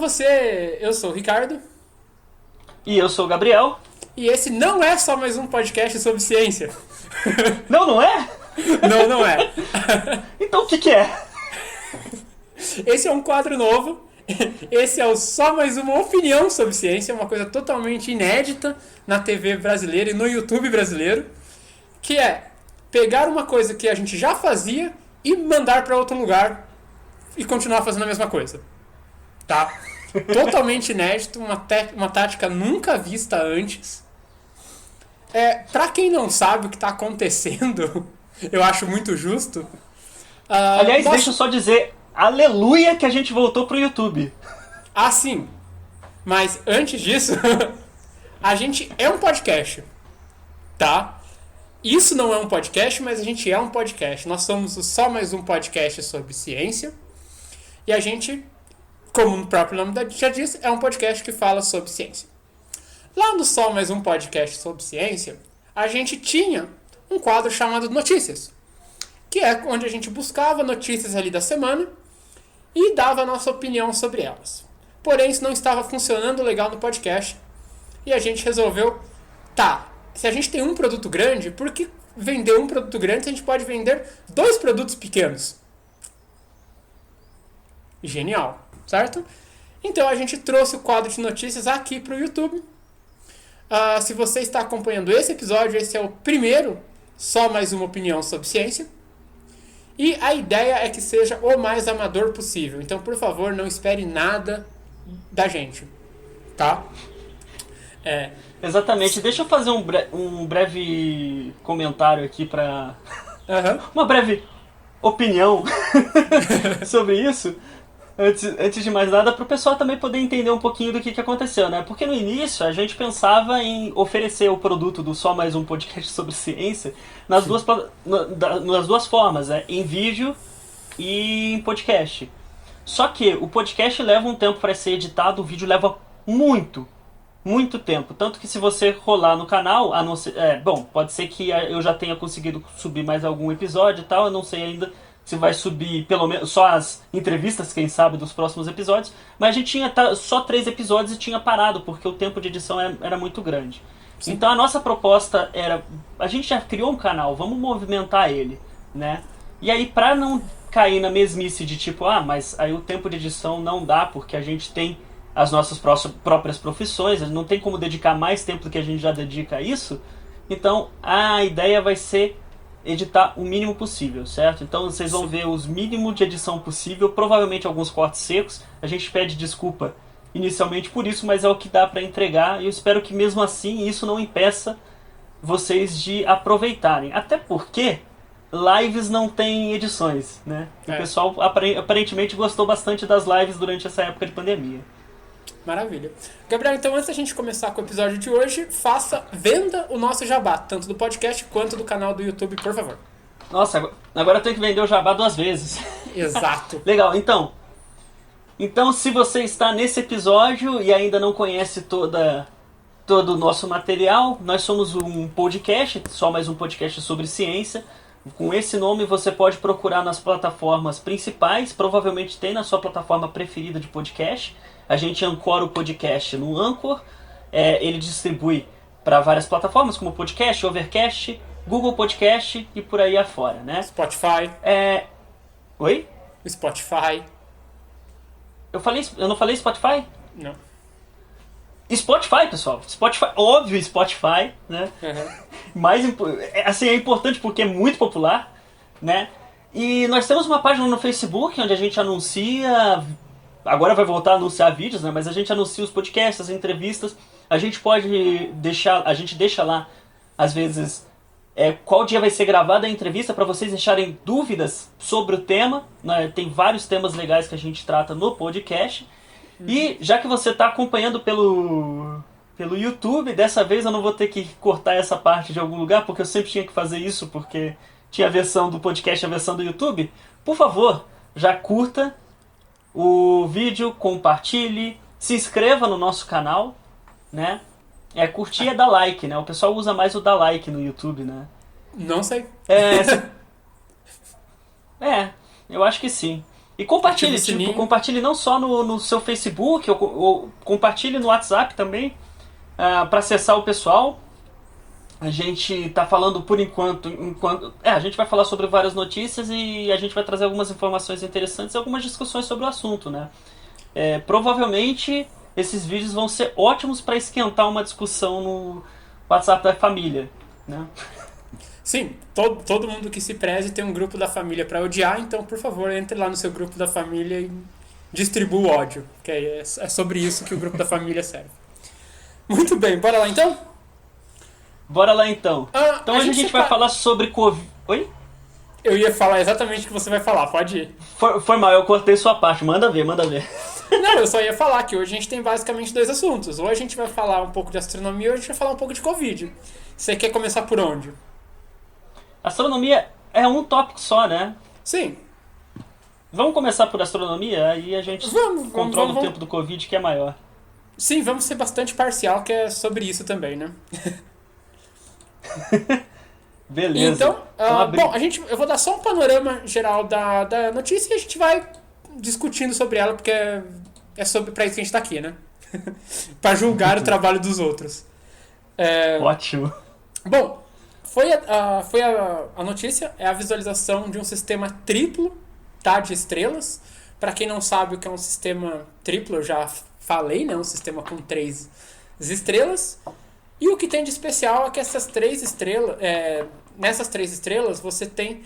você, eu sou o Ricardo. E eu sou o Gabriel. E esse não é só mais um podcast sobre ciência. Não, não é? Não, não é. Então o que é? Esse é um quadro novo. Esse é o só mais uma opinião sobre ciência, uma coisa totalmente inédita na TV brasileira e no YouTube brasileiro, que é pegar uma coisa que a gente já fazia e mandar para outro lugar e continuar fazendo a mesma coisa. Tá? Totalmente inédito, uma tática nunca vista antes. Pra quem não sabe o que tá acontecendo, eu acho muito justo. Aliás, deixa eu só dizer, aleluia que a gente voltou pro YouTube. Ah, sim. Mas antes disso, a gente é um podcast, tá? Isso não é um podcast, mas a gente é um podcast. Nós somos só mais um podcast sobre ciência. E a gente, como o próprio nome já diz, é um podcast que fala sobre ciência. Lá no Só Mais Um Podcast sobre Ciência, a gente tinha um quadro chamado Notícias, que é onde a gente buscava notícias ali da semana e dava a nossa opinião sobre elas. Porém, isso não estava funcionando legal no podcast e a gente resolveu, se a gente tem um produto grande, por que vender um produto grande se a gente pode vender 2 produtos pequenos? Genial, certo? Então a gente trouxe o quadro de notícias aqui para o YouTube. Se você está acompanhando esse episódio, esse é o primeiro, só mais uma opinião sobre ciência. E a ideia é que seja o mais amador possível. Então, por favor, não espere nada da gente, tá? Exatamente. Deixa eu fazer um breve comentário aqui para uma breve opinião sobre isso. Antes de mais nada, para o pessoal também poder entender um pouquinho do que aconteceu, né? Porque no início a gente pensava em oferecer o produto do Só Mais Um Podcast sobre Ciência nas duas formas, em vídeo e em podcast. Só que o podcast leva um tempo para ser editado, o vídeo leva muito tempo. Tanto que se você rolar no canal, pode ser que eu já tenha conseguido subir mais algum episódio e tal, eu não sei ainda se vai subir pelo menos só as entrevistas, quem sabe, dos próximos episódios. Mas a gente tinha só 3 episódios e tinha parado, porque o tempo de edição era muito grande. Sim. Então a nossa proposta era, a gente já criou um canal, vamos movimentar ele, né? E aí, pra não cair na mesmice de tipo, mas aí o tempo de edição não dá, porque a gente tem as nossas próprias profissões, não tem como dedicar mais tempo do que a gente já dedica a isso. Então a ideia vai ser editar o mínimo possível, certo? Então vocês vão ver os mínimos de edição possível, provavelmente alguns cortes secos. A gente pede desculpa inicialmente por isso, mas é o que dá para entregar, e eu espero que mesmo assim isso não impeça vocês de aproveitarem. Até porque lives não tem edições, né? O pessoal aparentemente gostou bastante das lives durante essa época de pandemia. Maravilha. Gabriel, então antes da gente começar com o episódio de hoje, venda o nosso jabá, tanto do podcast quanto do canal do YouTube, por favor. Nossa, agora eu tenho que vender o jabá 2 vezes. Exato. Legal, então se você está nesse episódio e ainda não conhece todo o nosso material, nós somos um podcast, só mais um podcast sobre ciência. Com esse nome você pode procurar nas plataformas principais, provavelmente tem na sua plataforma preferida de podcast. A gente ancora o podcast no Anchor, ele distribui para várias plataformas como Podcast, Overcast, Google Podcast e por aí afora, né? Spotify. Oi? Spotify. Eu não falei Spotify? Não. Spotify, pessoal. Spotify, óbvio Spotify, né? É importante porque é muito popular, né? E nós temos uma página no Facebook onde a gente anuncia. Agora vai voltar a anunciar vídeos, né? Mas a gente anuncia os podcasts, as entrevistas. A gente deixa lá, às vezes, qual dia vai ser gravada a entrevista para vocês deixarem dúvidas sobre o tema, né? Tem vários temas legais que a gente trata no podcast. E já que você está acompanhando pelo YouTube, dessa vez eu não vou ter que cortar essa parte de algum lugar, porque eu sempre tinha que fazer isso, porque tinha a versão do podcast e a versão do YouTube. Por favor, já curta o vídeo, compartilhe, se inscreva no nosso canal, né? Curtir é dar like, né? O pessoal usa mais o dar like no YouTube, né? Não sei. Eu acho que sim. E compartilhe, ativa o sininho. compartilhe não só no seu Facebook, ou compartilhe no WhatsApp também, para acessar o pessoal. A gente tá falando por enquanto, a gente vai falar sobre várias notícias e a gente vai trazer algumas informações interessantes e algumas discussões sobre o assunto, né? Provavelmente esses vídeos vão ser ótimos para esquentar uma discussão no WhatsApp da família, né? Sim, todo mundo que se preze tem um grupo da família para odiar, então por favor entre lá no seu grupo da família e distribua o ódio, que é sobre isso que o grupo da família serve. Muito bem, bora lá então? Bora lá então. Então hoje a gente vai falar sobre Covid. Oi? Eu ia falar exatamente o que você vai falar, pode ir. Foi mal, eu cortei sua parte, manda ver. Não, eu só ia falar que hoje a gente tem basicamente 2 assuntos. Ou a gente vai falar um pouco de astronomia ou a gente vai falar um pouco de Covid. Você quer começar por onde? Astronomia é um tópico só, né? Sim. Vamos começar por astronomia, aí a gente controla o tempo do Covid, que é maior. Sim, vamos ser bastante parcial, que é sobre isso também, né? Beleza. Então, bom, eu vou dar só um panorama geral da notícia e a gente vai discutindo sobre ela, porque é pra isso que a gente tá aqui, né? Pra julgar o trabalho dos outros. Ótimo. Bom, a notícia é a visualização de um sistema triplo, tá, de estrelas. Para quem não sabe o que é um sistema triplo, eu já falei, né? Um sistema com 3 estrelas. E o que tem de especial é que essas 3 estrelas, nessas 3 estrelas você tem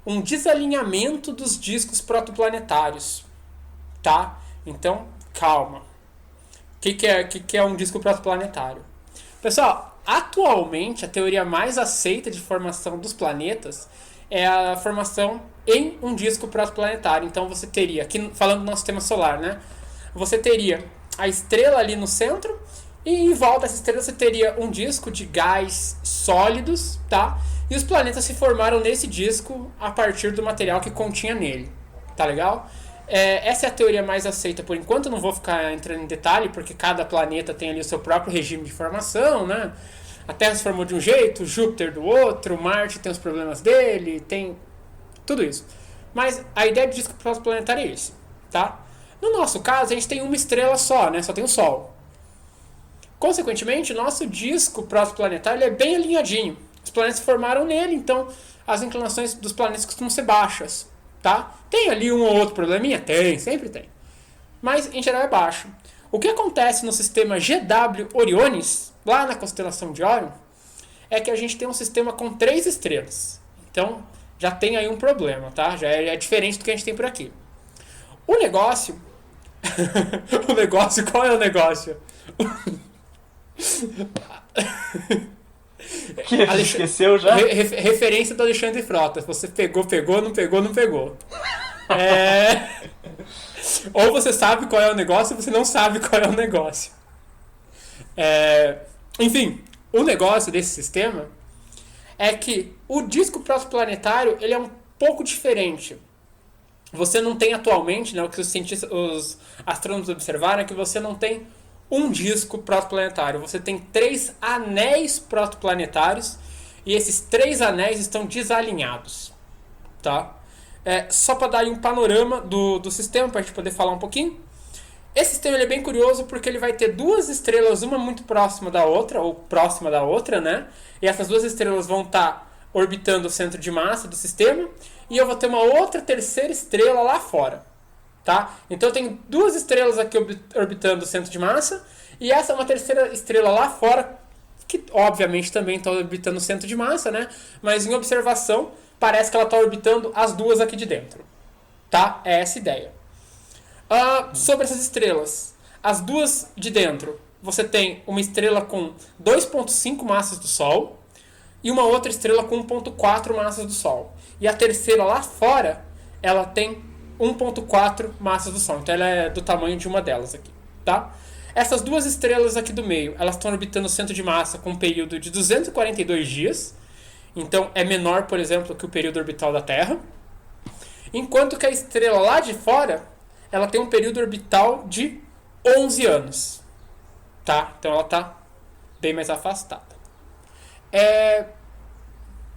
um desalinhamento dos discos protoplanetários, tá? Então, calma. O que é um disco protoplanetário? Pessoal, atualmente a teoria mais aceita de formação dos planetas é a formação em um disco protoplanetário. Então você teria, aqui falando do nosso sistema solar, né? Você teria a estrela ali no centro e em volta dessa estrela você teria um disco de gás sólidos, tá? E os planetas se formaram nesse disco a partir do material que continha nele, tá legal? Essa é a teoria mais aceita por enquanto. Eu não vou ficar entrando em detalhe, porque cada planeta tem ali o seu próprio regime de formação, né? A Terra se formou de um jeito, Júpiter do outro, Marte tem os problemas dele, tem tudo isso. Mas a ideia de disco protoplanetário é esse, tá? No nosso caso, a gente tem uma estrela só, né? Só tem o Sol. Consequentemente, o nosso disco protoplanetário é bem alinhadinho. Os planetas se formaram nele, então as inclinações dos planetas costumam ser baixas, tá? Tem ali um ou outro probleminha? Tem, sempre tem. Mas, em geral, é baixo. O que acontece no sistema GW Orionis, lá na constelação de Órion, é que a gente tem um sistema com 3 estrelas. Então, já tem aí um problema, tá? Já é diferente do que a gente tem por aqui. O negócio... o negócio, qual é o negócio? Esqueceu já? Referência do Alexandre Frota. Você pegou, não pegou, não pegou. Ou você sabe qual é o negócio ou você não sabe qual é o negócio. Enfim, o negócio desse sistema é que o disco protoplanetário ele é um pouco diferente. Você não tem atualmente, né, o que os astrônomos observaram é que você não tem um disco protoplanetário. Você tem 3 anéis protoplanetários e esses 3 anéis estão desalinhados, tá? Só para dar aí um panorama do sistema, para a gente poder falar um pouquinho. Esse sistema ele é bem curioso porque ele vai ter 2 estrelas, uma muito próxima da outra, ou próxima da outra, né? E essas 2 estrelas vão estar orbitando o centro de massa do sistema. E eu vou ter uma outra terceira estrela lá fora, tá? Então eu tenho 2 estrelas aqui orbitando o centro de massa. E essa é uma terceira estrela lá fora, que obviamente também está orbitando o centro de massa, né? Mas em observação, parece que ela está orbitando as 2 aqui de dentro, tá? É essa a ideia. Sobre essas estrelas, as 2 de dentro, você tem uma estrela com 2,5 massas do Sol e uma outra estrela com 1,4 massas do Sol. E a terceira lá fora, ela tem 1,4 massas do Sol. Então ela é do tamanho de uma delas aqui, tá? Essas 2 estrelas aqui do meio, elas estão orbitando o centro de massa com um período de 242 dias. Então é menor, por exemplo, que o período orbital da Terra. Enquanto que a estrela lá de fora, ela tem um período orbital de 11 anos. Tá? Então ela está bem mais afastada.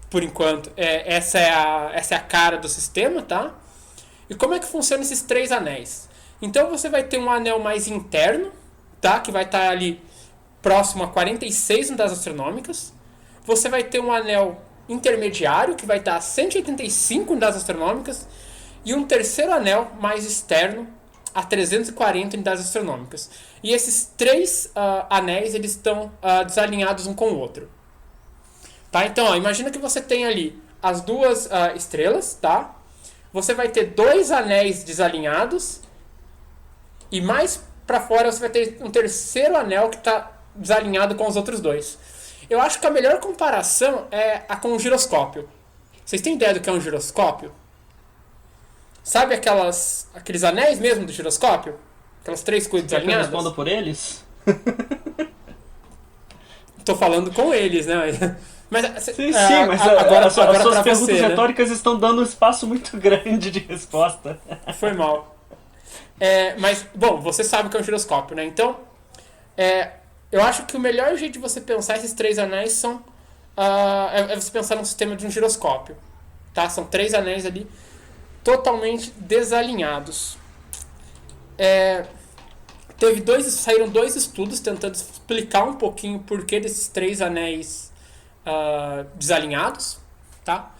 Por enquanto, essa é a cara do sistema, tá? E como é que funcionam esses 3 anéis? Então você vai ter um anel mais interno, tá? Que vai estar ali próximo a 46 unidades astronômicas. Você vai ter um anel intermediário, que vai estar a 185 unidades astronômicas. E um terceiro anel mais externo, a 340 unidades astronômicas. E esses 3 anéis eles estão desalinhados um com o outro. Tá? Então, ó, imagina que você tem ali as 2 estrelas, tá? Você vai ter 2 anéis desalinhados e mais para fora você vai ter um terceiro anel que está desalinhado com os outros 2. Eu acho que a melhor comparação é a com o giroscópio. Vocês têm ideia do que é um giroscópio? Sabe aqueles anéis mesmo do giroscópio? Aquelas 3 coisas desalinhadas? Eu respondo por eles? Tô falando com eles, né? Mas, sim, mas agora as suas perguntas retóricas estão dando um espaço muito grande de resposta. Foi mal. Mas, bom, você sabe o que é um giroscópio, né? Então, eu acho que o melhor jeito de você pensar esses 3 anéis são... é você pensar num sistema de um giroscópio. Tá? São 3 anéis ali totalmente desalinhados. Saíram 2 estudos tentando explicar um pouquinho o porquê desses 3 anéis desalinhados, tá?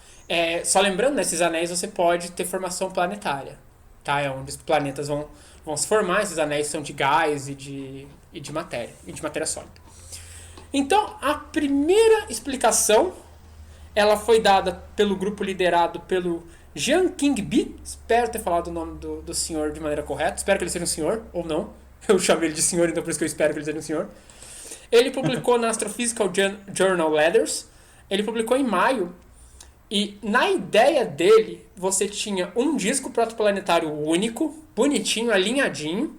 Só lembrando, nesses anéis você pode ter formação planetária, tá? É onde os planetas vão se formar. Esses anéis são de gás e de matéria sólida. Então, a primeira explicação ela foi dada pelo grupo liderado pelo Jean King Bi. Espero ter falado o nome do senhor de maneira correta. Espero que ele seja um senhor, ou não. Eu chamo ele de senhor, então por isso que eu espero que ele seja um senhor. Ele publicou na Astrophysical Journal Letters. Ele publicou em maio. E na ideia dele, você tinha um disco protoplanetário único, bonitinho, alinhadinho.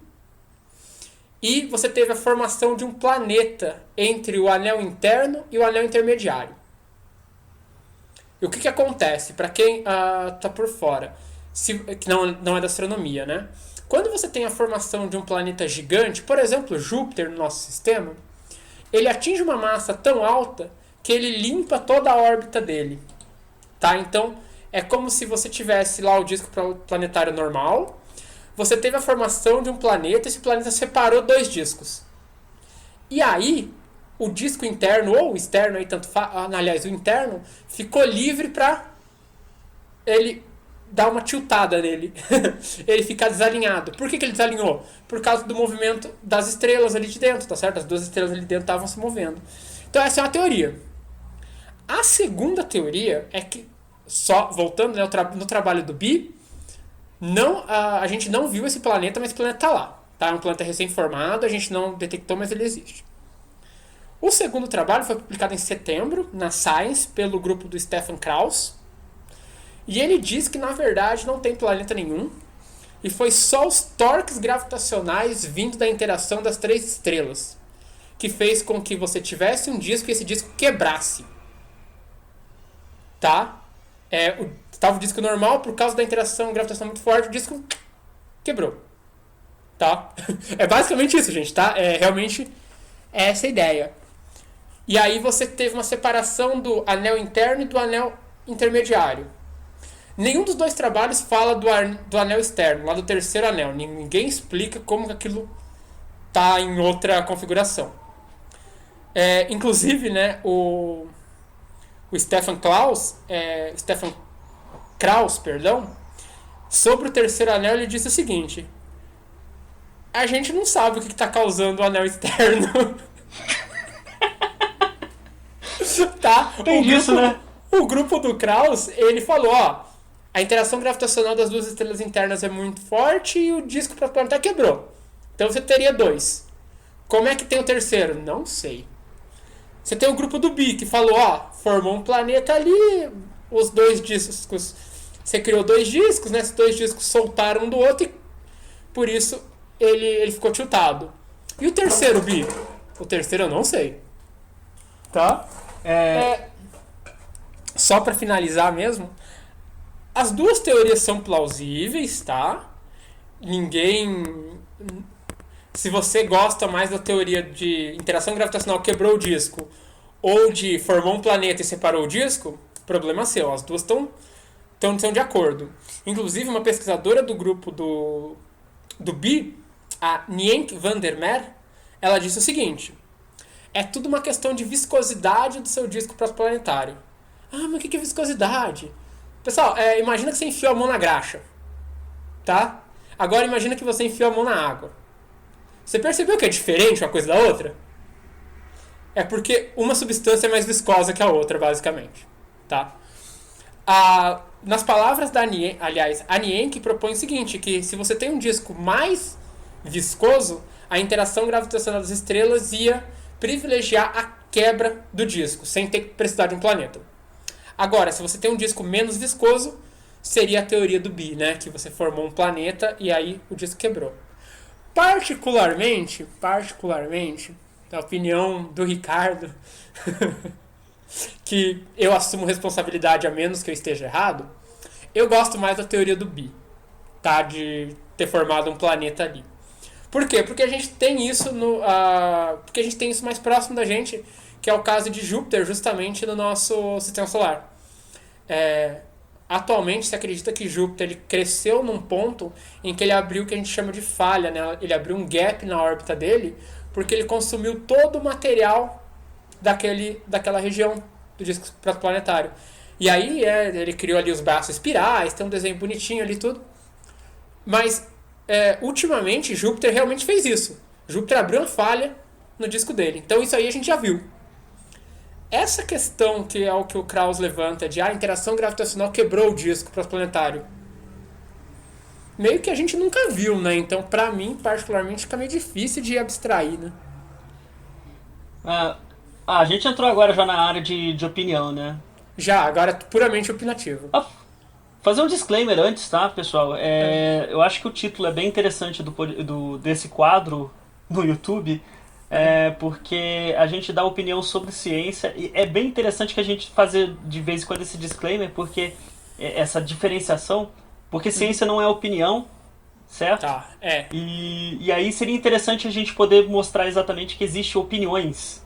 E você teve a formação de um planeta entre o anel interno e o anel intermediário. E o que acontece? Para quem tá por fora, que não é da astronomia, né? Quando você tem a formação de um planeta gigante, por exemplo, Júpiter no nosso sistema, ele atinge uma massa tão alta que ele limpa toda a órbita dele. Tá? Então, é como se você tivesse lá o disco planetário normal, você teve a formação de um planeta, esse planeta separou 2 discos. E aí, o disco interno ou o externo, aí aliás, o interno, ficou livre para ele dar uma tiltada nele. Ele ficar desalinhado. Por que ele desalinhou? Por causa do movimento das estrelas ali de dentro, tá certo? As 2 estrelas ali dentro estavam se movendo. Então essa é uma teoria. A segunda teoria é que, só voltando, né, no trabalho do Bi, a gente não viu esse planeta, mas esse planeta está lá. Tá? É um planeta recém-formado, a gente não detectou, mas ele existe. O segundo trabalho foi publicado em setembro, na Science, pelo grupo do Stefan Krauss. E ele diz que, na verdade, não tem planeta nenhum. E foi só os torques gravitacionais vindo da interação das 3 estrelas que fez com que você tivesse um disco e esse disco quebrasse. Tá? Estava o disco normal, por causa da interação gravitacional muito forte, o disco quebrou. Tá? É basicamente isso, gente. Tá? Realmente essa a ideia. E aí você teve uma separação do anel interno e do anel intermediário. Nenhum dos 2 trabalhos fala do anel externo, lá do terceiro anel. Ninguém explica como aquilo está em outra configuração. Inclusive, né, o Stefan Krauss, sobre o terceiro anel, ele disse o seguinte: a gente não sabe o que está causando o anel externo. Tá? Tem isso, né? O grupo do Krauss, ele falou, a interação gravitacional das 2 estrelas internas é muito forte e o disco protoplanetário quebrou. Então você teria 2. Como é que tem o terceiro? Não sei. Você tem o grupo do Bi, que falou, formou um planeta ali, os 2 discos, você criou 2 discos, né? Esses 2 discos soltaram um do outro e por isso ele ficou tiltado. E o terceiro, Bi? O terceiro eu não sei. Tá? Só para finalizar mesmo, as 2 teorias são plausíveis, tá? Se você gosta mais da teoria de interação gravitacional quebrou o disco ou de formou um planeta e separou o disco, problema seu. As 2 estão estão de acordo. Inclusive, uma pesquisadora do grupo do Bi, a Nienke van der Meer, ela disse o seguinte: é tudo uma questão de viscosidade do seu disco protoplanetário. Ah, mas o que é viscosidade? Pessoal, imagina que você enfiou a mão na graxa, tá? Agora imagina que você enfiou a mão na água. Você percebeu que é diferente uma coisa da outra? É porque uma substância é mais viscosa que a outra, basicamente, tá? Nas palavras da Nienke, aliás, a Nienke propõe o seguinte, que se você tem um disco mais viscoso, a interação gravitacional das estrelas ia privilegiar a quebra do disco, sem ter que precisar de um planeta. Agora, se você tem um disco menos viscoso, seria a teoria do Bi, né? Que você formou um planeta e aí o disco quebrou. Particularmente, a opinião do Ricardo, que eu assumo responsabilidade a menos que eu esteja errado, eu gosto mais da teoria do Bi, tá? De ter formado um planeta ali. Por quê? Porque a gente tem isso porque a gente tem isso mais próximo da gente, que é o caso de Júpiter, justamente no nosso sistema solar. Atualmente se acredita que Júpiter ele cresceu num ponto em que ele abriu o que a gente chama de falha, né? Ele abriu um gap na órbita dele, porque ele consumiu todo o material daquela região do disco protoplanetário. E aí ele criou ali os braços espirais, tem um desenho bonitinho ali tudo. Mas ultimamente Júpiter realmente fez isso. Júpiter abriu uma falha no disco dele. Então isso aí a gente já viu. Essa questão que é o que o Krauss levanta de a interação gravitacional quebrou o disco protoplanetário, meio que a gente nunca viu, né? Então pra mim particularmente fica meio difícil de abstrair, né? A gente entrou agora já na área de opinião, né? Já, agora é puramente opinativo. Fazer um disclaimer antes, tá, pessoal? Eu acho que o título é bem interessante desse quadro no YouTube, porque a gente dá opinião sobre ciência e é bem interessante que a gente fazer de vez em quando esse disclaimer, porque essa diferenciação, porque ciência não é opinião, certo? Tá, E aí seria interessante a gente poder mostrar exatamente que existem opiniões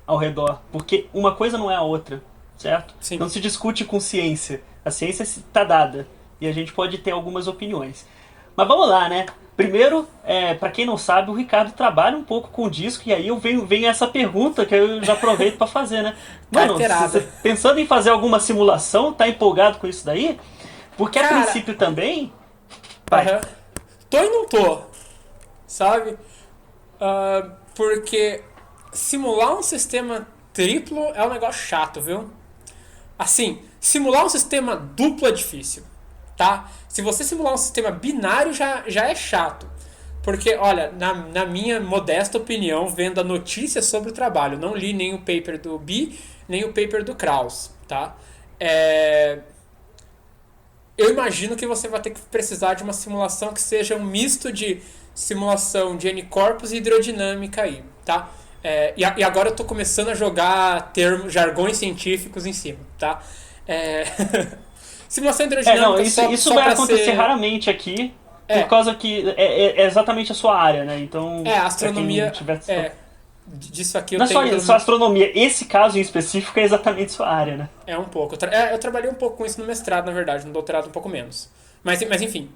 ao redor, porque uma coisa não é a outra, certo? Sim. Não se discute com ciência. A ciência está dada e a gente pode ter algumas opiniões. Mas vamos lá, né? Primeiro, para quem não sabe, o Ricardo trabalha um pouco com disco e aí eu venho essa pergunta que eu já aproveito para fazer, né? Mano, você pensando em fazer alguma simulação, tá empolgado com isso daí? Porque a princípio também... Tô e não tô, sabe? Porque simular um sistema triplo é um negócio chato, viu? Assim, simular um sistema duplo é difícil, tá? Se você simular um sistema binário já é chato. Porque, olha, na minha modesta opinião, vendo a notícia sobre o trabalho, não li nem o paper do Bi, nem o paper do Krauss, tá? Eu imagino que você vai ter que precisar de uma simulação que seja um misto de simulação de N-corpos e hidrodinâmica aí, tá? E agora eu tô começando a jogar jargões científicos em cima, tá? Simulação hidrodinâmica isso vai acontecer raramente aqui, por causa que é exatamente a sua área, né? Então, a astronomia... disso aqui eu não tenho... Não é só astronomia, esse caso em específico é exatamente sua área, né? É um pouco. Eu trabalhei um pouco com isso no mestrado, na verdade, no doutorado um pouco menos. Mas enfim...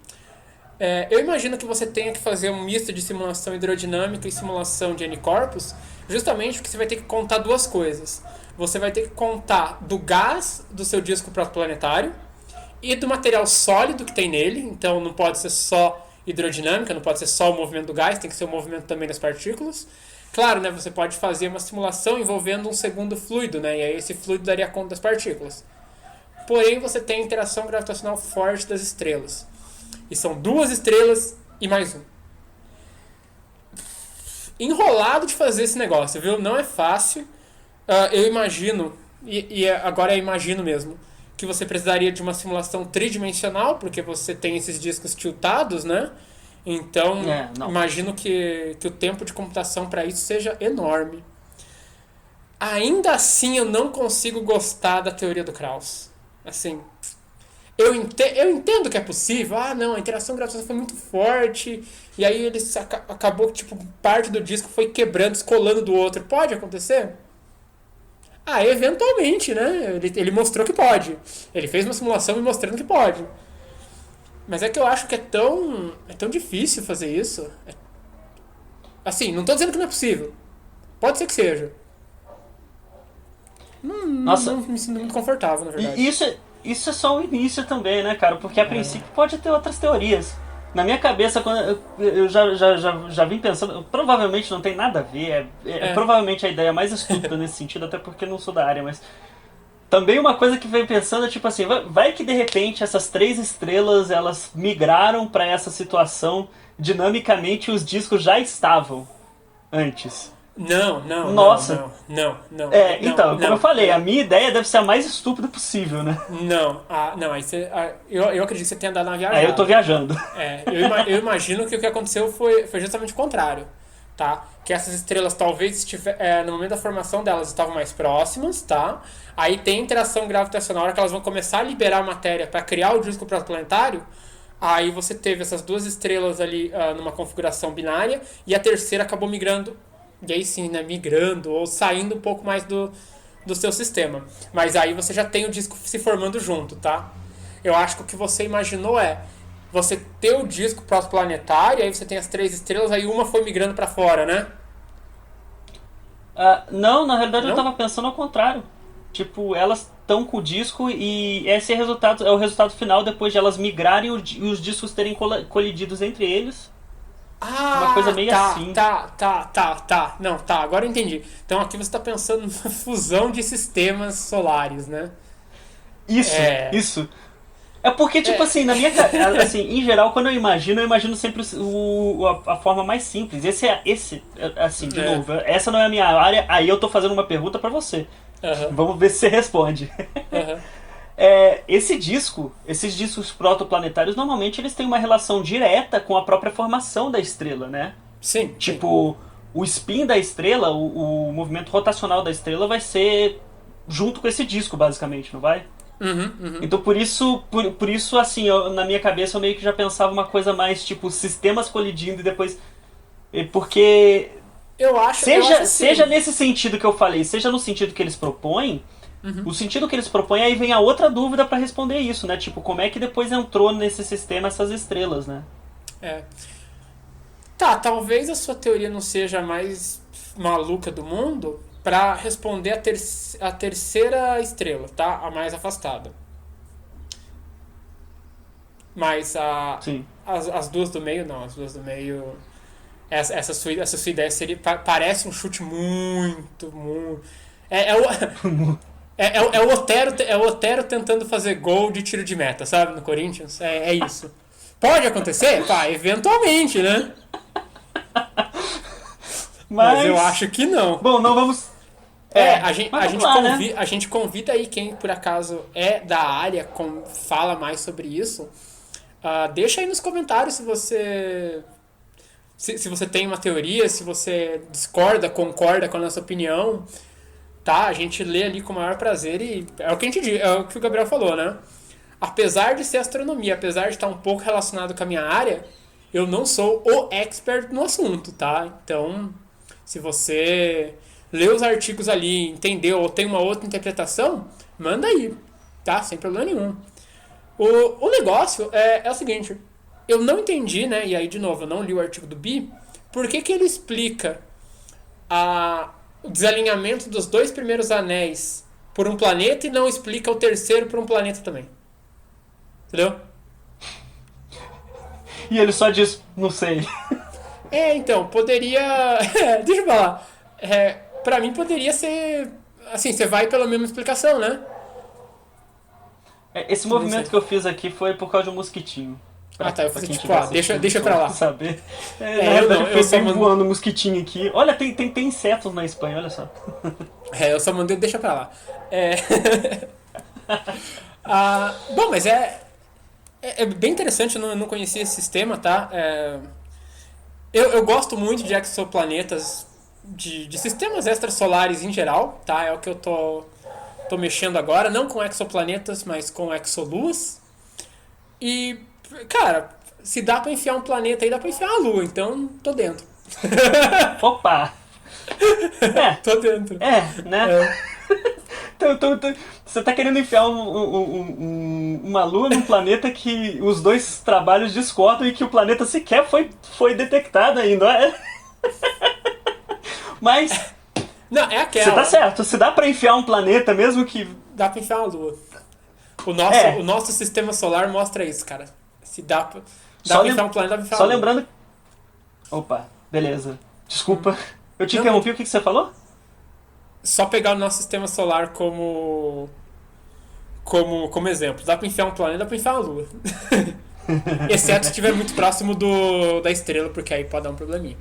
eu imagino que você tenha que fazer um misto de simulação hidrodinâmica e simulação de N-corpos, justamente porque você vai ter que contar duas coisas. Você vai ter que contar do gás do seu disco protoplanetário e do material sólido que tem nele. Então não pode ser só hidrodinâmica, não pode ser só o movimento do gás, tem que ser o movimento também das partículas. Claro, né, você pode fazer uma simulação envolvendo um segundo fluido, né, e aí esse fluido daria conta das partículas. Porém, você tem a interação gravitacional forte das estrelas. E são 2 estrelas e mais um. Enrolado de fazer esse negócio, viu? Não é fácil. Eu imagino, e agora eu imagino mesmo, que você precisaria de uma simulação tridimensional, porque você tem esses discos tiltados, né? Então, imagino que o tempo de computação para isso seja enorme. Ainda assim, eu não consigo gostar da teoria do Krauss. Assim... Eu entendo que é possível. Não, a interação gravitacional foi muito forte. E aí acabou que parte do disco foi quebrando, descolando do outro. Pode acontecer? Ah, eventualmente, né? Ele mostrou que pode. Ele fez uma simulação me mostrando que pode. Mas é que eu acho que é tão difícil fazer isso. Assim, não tô dizendo que não é possível. Pode ser que seja. Nossa, Não me sinto muito confortável, na verdade. e isso é só o início também, né, cara? Porque a princípio pode ter outras teorias. Na minha cabeça, quando eu já vim pensando, provavelmente não tem nada a ver, provavelmente a ideia mais estúpida nesse sentido, até porque eu não sou da área, mas também uma coisa que vem pensando é tipo assim, vai que de repente essas 3 estrelas elas migraram para essa situação dinamicamente os discos já estavam antes. Nossa. Não. Então, como eu falei, a minha ideia deve ser a mais estúpida possível, né? Não, aí você. Eu acredito que você tenha dado uma viajada. Aí eu tô viajando. Eu imagino que o que aconteceu foi justamente o contrário, tá? Que essas estrelas talvez no momento da formação delas estavam mais próximas, tá? Aí tem interação gravitacional, na hora que elas vão começar a liberar matéria para criar o disco protoplanetário. Aí você teve essas 2 estrelas ali numa configuração binária e a terceira acabou migrando. E aí sim, né, migrando ou saindo um pouco mais do seu sistema. Mas aí você já tem o disco se formando junto, tá? Eu acho que o que você imaginou é você ter o disco protoplanetário, aí você tem as 3 estrelas, aí uma foi migrando para fora, né? Não, na realidade Não? eu tava pensando ao contrário. Tipo, elas estão com o disco e esse é o resultado final depois de elas migrarem e os discos terem colididos entre eles. Uma coisa meio assim. Tá. Não, tá, agora eu entendi. Então aqui você tá pensando na fusão de sistemas solares, né? Isso. É porque, tipo assim, na minha assim, em geral, quando eu imagino sempre a forma mais simples. Assim, de novo, essa não é a minha área, aí eu tô fazendo uma pergunta pra você. Vamos ver se você responde. Esses discos protoplanetários, normalmente eles têm uma relação direta com a própria formação da estrela, né? Sim. Tipo, o spin da estrela, o movimento rotacional da estrela vai ser junto com esse disco, basicamente, não vai? Então por isso assim, na minha cabeça eu meio que já pensava uma coisa mais tipo sistemas colidindo e depois. Porque. Eu acho seja nesse sentido que eu falei, seja no sentido que eles propõem, o sentido que eles propõem, aí vem a outra dúvida pra responder isso, né? Tipo, como é que depois entrou nesse sistema essas estrelas, né? Tá, talvez a sua teoria não seja a mais maluca do mundo pra responder a terceira estrela, tá? A mais afastada. Mas as duas do meio, não. As duas do meio... Essa sua ideia seria, parece um chute muito... É o Otero tentando fazer gol de tiro de meta, sabe? No Corinthians. É isso. Pode acontecer? Pá, eventualmente, né? Mas eu acho que não. Bom, não vamos... A gente convida aí quem por acaso é da área, fala mais sobre isso. Deixa aí nos comentários se você tem uma teoria, se você discorda, concorda com a nossa opinião. Tá, a gente lê ali com o maior prazer e é o que a gente diz, é o que o Gabriel falou, né? Apesar de ser astronomia, apesar de estar um pouco relacionado com a minha área, eu não sou o expert no assunto, tá? Então, se você lê os artigos ali, entendeu ou tem uma outra interpretação, manda aí, tá? Sem problema nenhum. O negócio é o seguinte, eu não entendi, né? E aí, de novo, eu não li o artigo do Bi, por que ele explica o desalinhamento dos 2 primeiros anéis por um planeta e não explica o terceiro por um planeta também. Entendeu? E ele só diz, não sei. Então, poderia... deixa eu falar. Pra mim poderia ser... Assim, você vai pela mesma explicação, né? Esse movimento que eu fiz aqui foi por causa de um mosquitinho. Eu fiz tipo, deixa pra lá. Saber. Na verdade, eu fui voando um mosquitinho aqui. Olha, tem insetos na Espanha, olha só. Eu só mandei deixa pra lá. Bom, mas é bem interessante, eu não conhecia esse sistema, tá? Eu gosto muito de exoplanetas, de sistemas extrasolares em geral, tá? É o que eu tô mexendo agora, não com exoplanetas, mas com exoluas. E, cara, se dá pra enfiar um planeta aí, dá pra enfiar uma lua, então tô dentro. Opa! Tô dentro. Né? Você tá querendo enfiar uma lua num planeta que os dois trabalhos discordam e que o planeta sequer foi detectado ainda, não é? Mas... Não, é aquela. Você tá certo, se dá pra enfiar um planeta, mesmo que... Dá pra enfiar uma lua. O nosso sistema solar mostra isso, cara. Se dá pra enfiar um planeta, dá pra enfiar uma lua. Lembrando... Opa, beleza. Desculpa. Eu te interrompi, o que você falou? Só pegar o nosso sistema solar como exemplo. Dá pra enfiar um planeta, dá pra enfiar uma lua. Exceto se estiver muito próximo da estrela, porque aí pode dar um probleminha.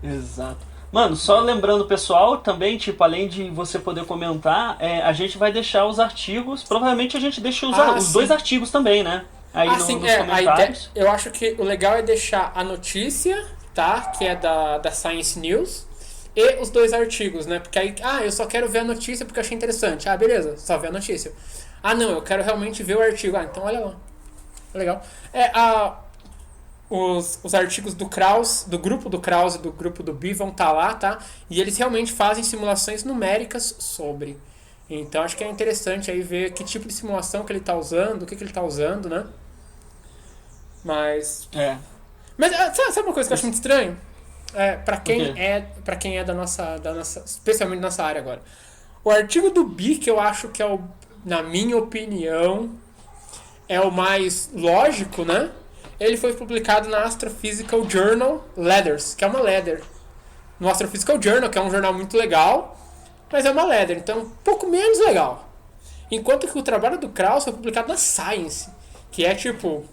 Exato. Mano, só lembrando, pessoal, também, tipo, além de você poder comentar, a gente vai deixar os artigos. Provavelmente a gente deixa os dois artigos também, né? Aí nos comentários. Eu acho que o legal é deixar a notícia, tá? Que é da Science News. E os dois artigos, né? Porque aí, eu só quero ver a notícia porque eu achei interessante. Ah, beleza, só ver a notícia. Ah, não, eu quero realmente ver o artigo. Ah, então olha lá. Legal. Os artigos do Krauss, do grupo do Krauss e do grupo do Bi vão estar lá, tá? E eles realmente fazem simulações numéricas sobre. Então acho que é interessante aí ver que tipo de simulação que ele está usando, o que ele está usando, né? Mas sabe uma coisa que eu acho muito estranho? Para quem é da nossa, especialmente da nossa área agora. O artigo do Bi, que eu acho que é na minha opinião, é o mais lógico, né? Ele foi publicado na Astrophysical Journal Letters, que é uma letter. No Astrophysical Journal, que é um jornal muito legal, mas é uma letter, então um pouco menos legal. Enquanto que o trabalho do Krauss foi publicado na Science, que é tipo...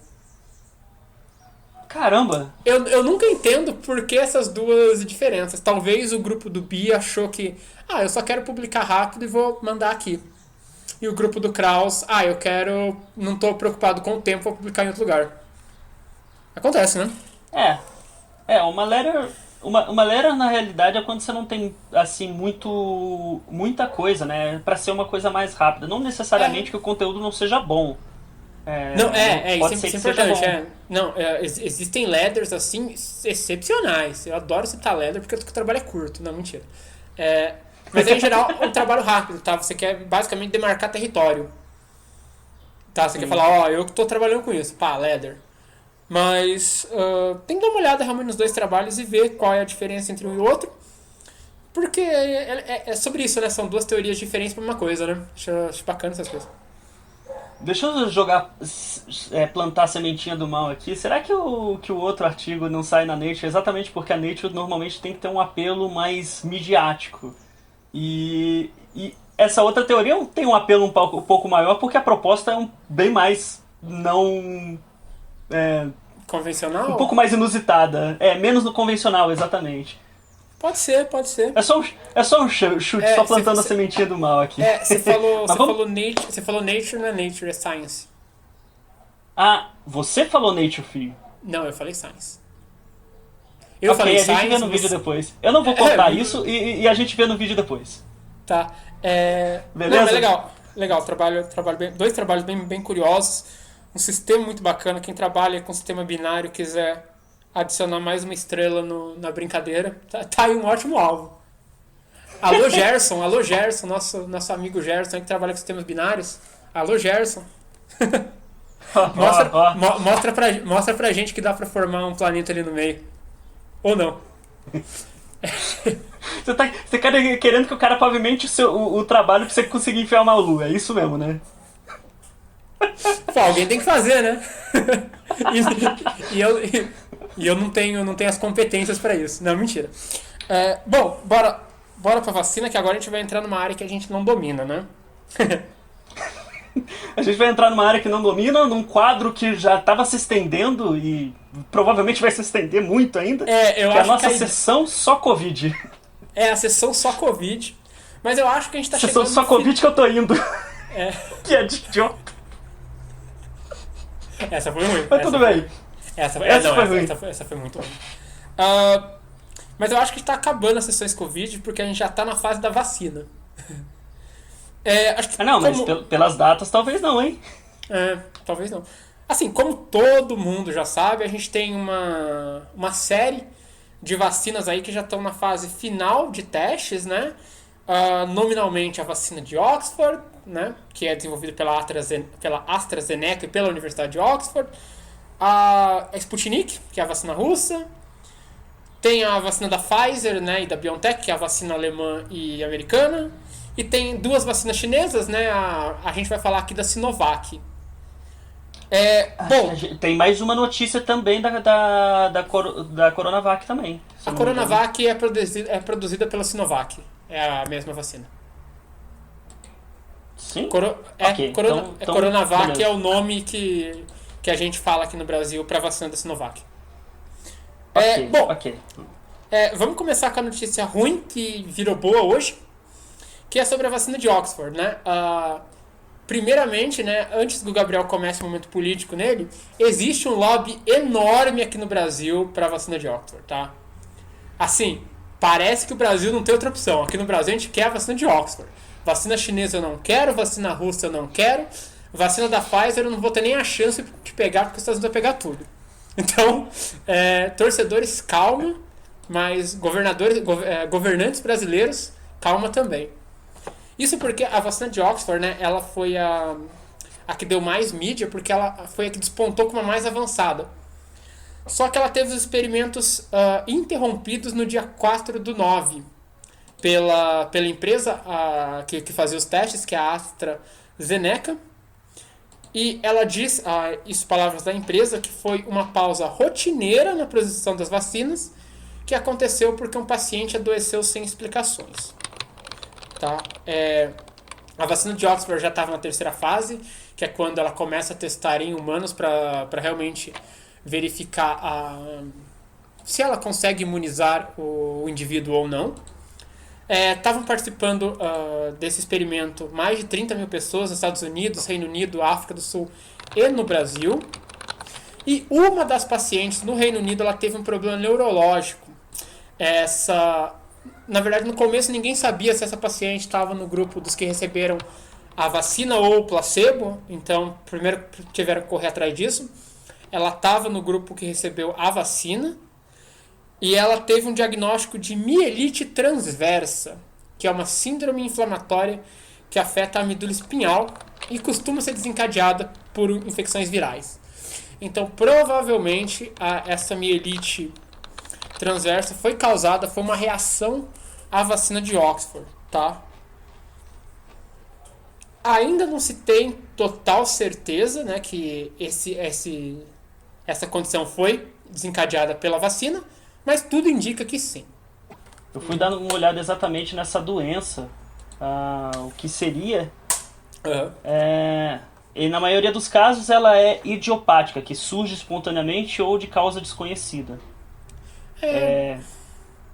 Caramba! Eu nunca entendo por que essas duas diferenças. Talvez o grupo do Bi achou que... eu só quero publicar rápido e vou mandar aqui. E o grupo do Krauss... eu quero... Não estou preocupado com o tempo, vou publicar em outro lugar. Acontece, né? Uma letter na realidade é quando você não tem, assim, muita coisa, né? Pra ser uma coisa mais rápida. Não necessariamente que o conteúdo não seja bom. Isso é importante. Existem letters, assim, excepcionais. Eu adoro citar letter porque o trabalho é curto. Não, mentira. Mas em geral é um trabalho rápido, tá? Você quer basicamente demarcar território. Tá? Você quer falar, eu tô trabalhando com isso. Pá, letter. Mas tem que dar uma olhada realmente nos dois trabalhos e ver qual é a diferença entre um e o outro. Porque é sobre isso, né? São duas teorias diferentes pra uma coisa, né? Acho bacana essas coisas. Deixa eu plantar a sementinha do mal aqui. Será que o outro artigo não sai na Nature exatamente porque a Nature normalmente tem que ter um apelo mais midiático? E essa outra teoria tem um apelo um pouco maior porque a proposta é bem mais não... convencional? Um pouco mais inusitada. Menos no convencional, exatamente. Pode ser. É só um chute, só plantando a sementinha do mal aqui. Você falou Nature, não é Nature, é Science. Você falou Nature, filho? Não, eu falei Science. Falei a gente vê no vídeo depois. Eu não vou cortar isso e a gente vê no vídeo depois. Tá. Beleza? Não, é legal. Dois trabalhos bem curiosos. Um sistema muito bacana. Quem trabalha com sistema binário quiser adicionar mais uma estrela na brincadeira, tá aí um ótimo alvo. Alô Gerson, nosso amigo Gerson que trabalha com sistemas binários. Alô Gerson. Mostra pra gente que dá pra formar um planeta ali no meio. Ou não. Você tá querendo que o cara pavimente o trabalho pra você conseguir enfiar uma lua. É isso mesmo, né? Pô, alguém tem que fazer, né? E eu não tenho as competências pra isso. Não, mentira. Bom, bora pra vacina, que agora a gente vai entrar numa área que a gente não domina, né? A gente vai entrar numa área que não domina, num quadro que já estava se estendendo e provavelmente vai se estender muito ainda. Eu que acho é a nossa que sessão só Covid. A sessão só Covid. Mas eu acho que a gente tá sessão chegando... Sessão só Covid que eu tô indo. Que é de idiota. Essa foi ruim. Mas tudo bem. Essa foi muito ruim. Mas eu acho que está acabando as sessões Covid porque a gente já está na fase da vacina. Acho que mas pelas datas talvez não, hein? Talvez não. Assim, como todo mundo já sabe, a gente tem uma série de vacinas aí que já estão na fase final de testes, né? nominalmente a vacina de Oxford, né, que é desenvolvida pela AstraZeneca e pela Universidade de Oxford, a Sputnik, que é a vacina russa, tem a vacina da Pfizer, né, e da BioNTech, que é a vacina alemã e americana, e tem 2 vacinas chinesas, né, a gente vai falar aqui da Sinovac. Bom, tem mais uma notícia também da Coronavac também. A Coronavac é produzida pela Sinovac. É a mesma vacina. Sim? Coronavac beleza. é o nome que a gente fala aqui no Brasil para a vacina da Sinovac. Ok. Vamos começar com a notícia ruim que virou boa hoje, que é sobre a vacina de Oxford, né? Primeiramente, né, antes que o Gabriel comece o momento político nele, existe um lobby enorme aqui no Brasil para a vacina de Oxford, tá? Assim, parece que o Brasil não tem outra opção. Aqui no Brasil a gente quer a vacina de Oxford. Vacina chinesa eu não quero, vacina russa eu não quero, vacina da Pfizer eu não vou ter nem a chance de pegar, porque os Estados Unidos vai pegar tudo. Então, torcedores, calma, mas governantes brasileiros, calma também. Isso porque a vacina de Oxford, né, ela foi a que deu mais mídia, porque ela foi a que despontou como a mais avançada. Só que ela teve os experimentos interrompidos no dia 4/9 pela empresa que fazia os testes, que é a AstraZeneca. E ela diz, isso palavras da empresa, que foi uma pausa rotineira na produção das vacinas, que aconteceu porque um paciente adoeceu sem explicações. Tá? A vacina de Oxford já estava na 3ª fase, que é quando ela começa a testar em humanos para realmente verificar se ela consegue imunizar o indivíduo ou não. Estavam participando desse experimento mais de 30 mil pessoas nos Estados Unidos, Reino Unido, África do Sul e no Brasil. E uma das pacientes no Reino Unido ela teve um problema neurológico. Na verdade, no começo ninguém sabia se essa paciente estava no grupo dos que receberam a vacina ou o placebo. Então, primeiro tiveram que correr atrás disso. Ela estava no grupo que recebeu a vacina. E ela teve um diagnóstico de mielite transversa, que é uma síndrome inflamatória que afeta a medula espinhal e costuma ser desencadeada por infecções virais. Então, provavelmente, essa mielite transversa foi uma reação à vacina de Oxford, tá? Ainda não se tem total certeza, né, que essa condição foi desencadeada pela vacina, mas tudo indica que sim. Eu fui dar uma olhada exatamente nessa doença, o que seria. E na maioria dos casos ela é idiopática, que surge espontaneamente ou de causa desconhecida.